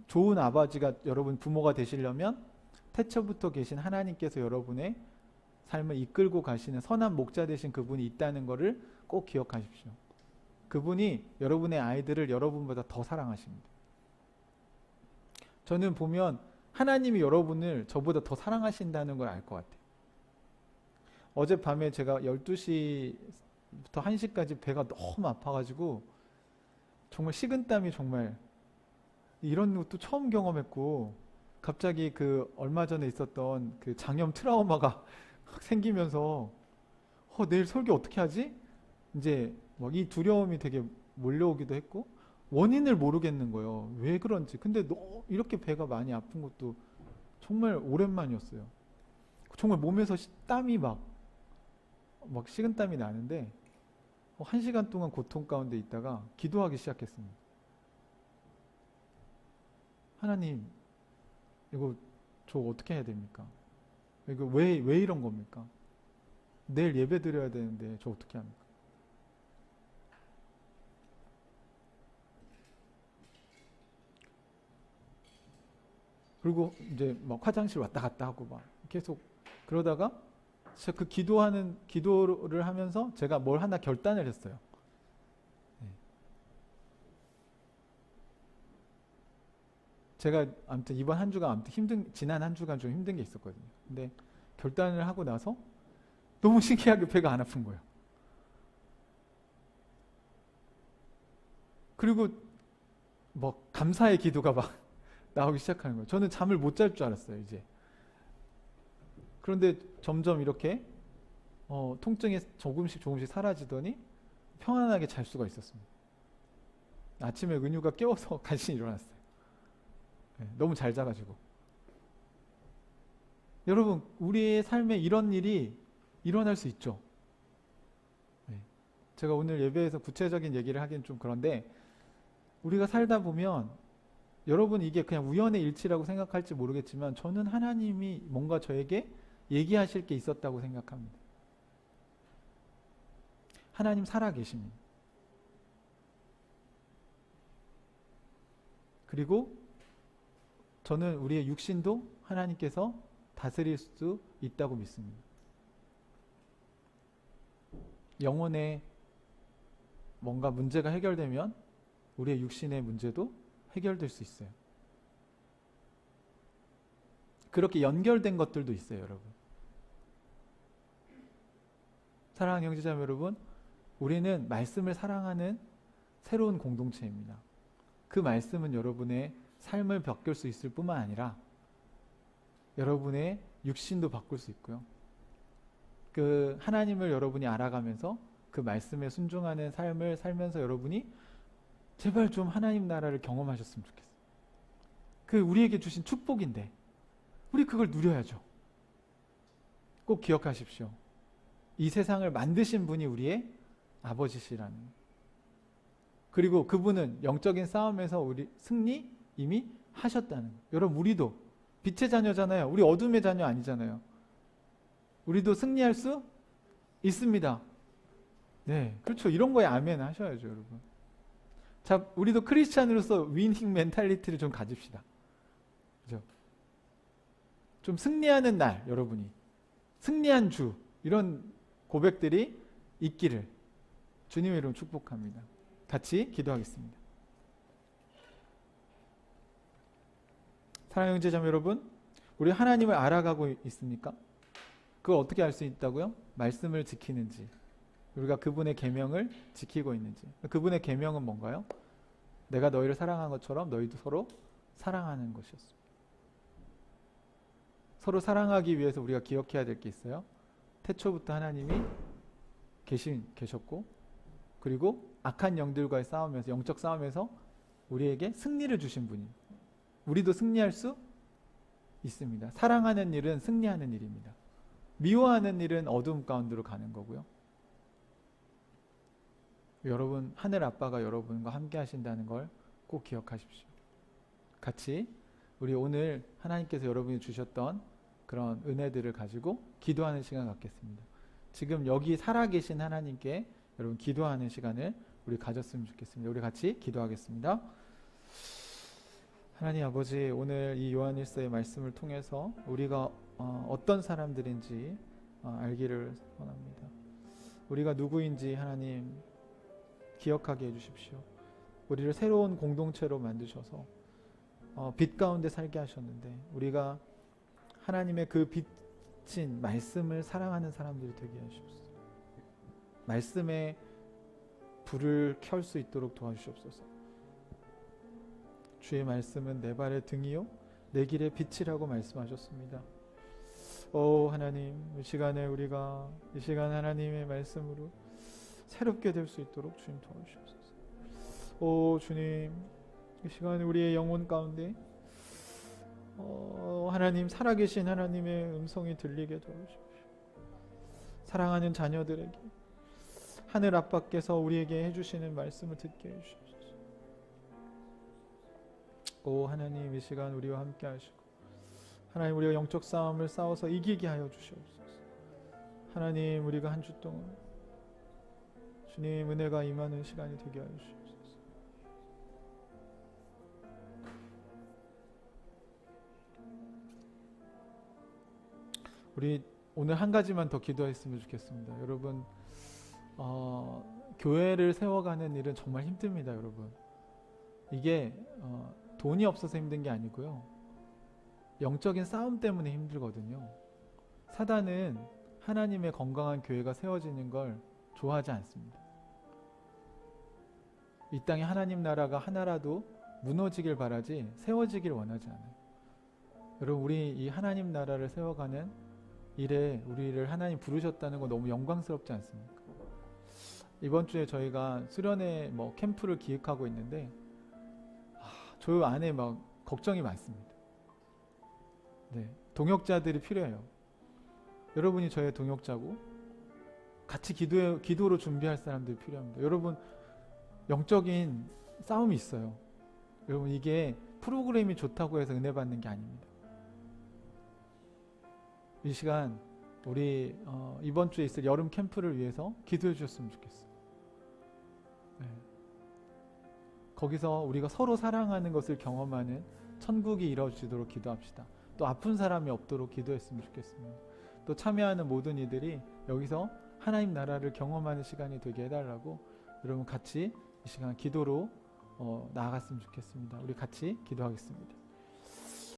좋은 아버지가 여러분 부모가 되시려면 태초부터 계신 하나님께서 여러분의 삶을 이끌고 가시는 선한 목자 되신 그분이 있다는 것을 꼭 기억하십시오. 그분이 여러분의 아이들을 여러분보다 더 사랑하십니다. 저는 보면 하나님이 여러분을 저보다 더 사랑하신다는 걸 알 것 같아요. 어젯밤에 제가 12시부터 1시까지 배가 너무 아파가지고 정말 식은땀이 정말 이런 것도 처음 경험했고 갑자기 그 얼마 전에 있었던 그 장염 트라우마가 생기면서 내일 설교 어떻게 하지? 이제 막 이 두려움이 되게 몰려오기도 했고 원인을 모르겠는 거예요. 왜 그런지. 근데 이렇게 배가 많이 아픈 것도 정말 오랜만이었어요. 정말 몸에서 땀이 막 식은땀이 나는데 1시간 동안 고통 가운데 있다가 기도하기 시작했습니다. 하나님, 이거 저 어떻게 해야 됩니까? 이거 왜 이런 겁니까? 내일 예배 드려야 되는데 저 어떻게 합니까? 그리고 이제 막 화장실 왔다 갔다 하고 막 계속 그러다가 제가 그 기도를 하면서 제가 뭘 하나 결단을 했어요. 제가 아무튼 이번 한 주가 지난 한 주간 좀 힘든 게 있었거든요. 근데 결단을 하고 나서 너무 신기하게 배가 안 아픈 거예요. 그리고 뭐 감사의 기도가 막 나오기 시작하는 거예요. 저는 잠을 못 잘 줄 알았어요, 이제. 그런데 점점 이렇게 통증이 조금씩 사라지더니 평안하게 잘 수가 있었습니다. 아침에 은유가 깨워서 간신히 일어났어요. 너무 잘 자가지고. 여러분, 우리의 삶에 이런 일이 일어날 수 있죠. 제가 오늘 예배에서 구체적인 얘기를 하기는 좀 그런데 우리가 살다 보면 여러분 이게 그냥 우연의 일치라고 생각할지 모르겠지만 저는 하나님이 뭔가 저에게 얘기하실 게 있었다고 생각합니다. 하나님 살아계십니다. 그리고 저는 우리의 육신도 하나님께서 다스릴 수 있다고 믿습니다. 영혼에 뭔가 문제가 해결되면 우리의 육신의 문제도 해결될 수 있어요. 그렇게 연결된 것들도 있어요, 여러분. 사랑하는 형제자매 여러분, 우리는 말씀을 사랑하는 새로운 공동체입니다. 그 말씀은 여러분의 삶을 바꿀 수 있을 뿐만 아니라 여러분의 육신도 바꿀 수 있고요. 그 하나님을 여러분이 알아가면서 그 말씀에 순종하는 삶을 살면서 여러분이 제발 좀 하나님 나라를 경험하셨으면 좋겠어요. 그 우리에게 주신 축복인데 우리 그걸 누려야죠. 꼭 기억하십시오. 이 세상을 만드신 분이 우리의 아버지시라는. 그리고 그분은 영적인 싸움에서 우리 승리 이미 하셨다는. 여러분, 우리도 빛의 자녀잖아요. 우리 어둠의 자녀 아니잖아요. 우리도 승리할 수 있습니다. 네, 그렇죠. 이런 거에 아멘 하셔야죠, 여러분. 자, 우리도 크리스찬으로서 위닝 멘탈리티를 좀 가집시다. 그죠? 좀 승리하는 날, 여러분이 승리한 주, 이런 고백들이 있기를 주님의 이름으로 축복합니다. 같이 기도하겠습니다. 사랑하는 형제자매 여러분, 우리 하나님을 알아가고 있습니까? 그걸 어떻게 알 수 있다고요? 말씀을 지키는지, 우리가 그분의 계명을 지키고 있는지. 그분의 계명은 뭔가요? 내가 너희를 사랑한 것처럼 너희도 서로 사랑하는 것이었습니다. 서로 사랑하기 위해서 우리가 기억해야 될 게 있어요. 태초부터 하나님이 계셨고, 그리고 악한 영들과의 싸움에서, 영적 싸움에서 우리에게 승리를 주신 분이, 우리도 승리할 수 있습니다. 사랑하는 일은 승리하는 일입니다. 미워하는 일은 어둠 가운데로 가는 거고요. 여러분, 하늘 아빠가 여러분과 함께 하신다는 걸 꼭 기억하십시오. 같이 우리 오늘 하나님께서 여러분이 주셨던 그런 은혜들을 가지고 기도하는 시간 갖겠습니다. 지금 여기 살아계신 하나님께 여러분 기도하는 시간을 우리 가졌으면 좋겠습니다. 우리 같이 기도하겠습니다. 하나님 아버지, 오늘 이 요한일서의 말씀을 통해서 우리가 어떤 사람들인지 알기를 원합니다. 우리가 누구인지 하나님 기억하게 해주십시오. 우리를 새로운 공동체로 만드셔서 빛 가운데 살게 하셨는데 우리가 하나님의 그 빛 빚진 말씀을 사랑하는 사람들이 되게 하시옵소서. 말씀에 불을 켤 수 있도록 도와주시옵소서. 주의 말씀은 내 발의 등이요 내 길의 빛이라고 말씀하셨습니다. 오 하나님, 이 시간에 우리가 이 시간 하나님의 말씀으로 새롭게 될 수 있도록 주님 도와주시옵소서. 오 주님, 이 시간에 우리의 영혼 가운데 하나님, 살아계신 하나님의 음성이 들리게 도와주십시오. 사랑하는 자녀들에게 하늘 아빠께서 우리에게 해주시는 말씀을 듣게 해주십시오. 오 하나님, 이 시간 우리와 함께 하시고 하나님, 우리가 영적 싸움을 싸워서 이기게 하여 주시옵소서. 하나님, 우리가 한 주 동안 주님 은혜가 임하는 시간이 되게 하여 주시옵소서. 우리 오늘 한 가지만 더 기도했으면 좋겠습니다. 여러분, 교회를 세워가는 일은 정말 힘듭니다. 여러분, 이게 돈이 없어서 힘든 게 아니고요, 영적인 싸움 때문에 힘들거든요. 사단은 하나님의 건강한 교회가 세워지는 걸 좋아하지 않습니다. 이 땅에 하나님 나라가 하나라도 무너지길 바라지 세워지길 원하지 않아요. 여러분, 우리 이 하나님 나라를 세워가는 일에 우리를 하나님 부르셨다는 거 너무 영광스럽지 않습니까? 이번 주에 저희가 수련회 캠프를 기획하고 있는데 저 안에 막 걱정이 많습니다. 네, 동역자들이 필요해요. 여러분이 저의 동역자고 같이 기도로 준비할 사람들이 필요합니다. 여러분, 영적인 싸움이 있어요. 여러분, 이게 프로그램이 좋다고 해서 은혜 받는 게 아닙니다. 이 시간 우리 이번 주에 있을 여름 캠프를 위해서 기도해 주셨으면 좋겠어요. 네. 거기서 우리가 서로 사랑하는 것을 경험하는 천국이 이루어지도록 기도합시다. 또 아픈 사람이 없도록 기도했으면 좋겠습니다. 또 참여하는 모든 이들이 여기서 하나님 나라를 경험하는 시간이 되게 해달라고 여러분 같이 이 시간 기도로 나아갔으면 좋겠습니다. 우리 같이 기도하겠습니다.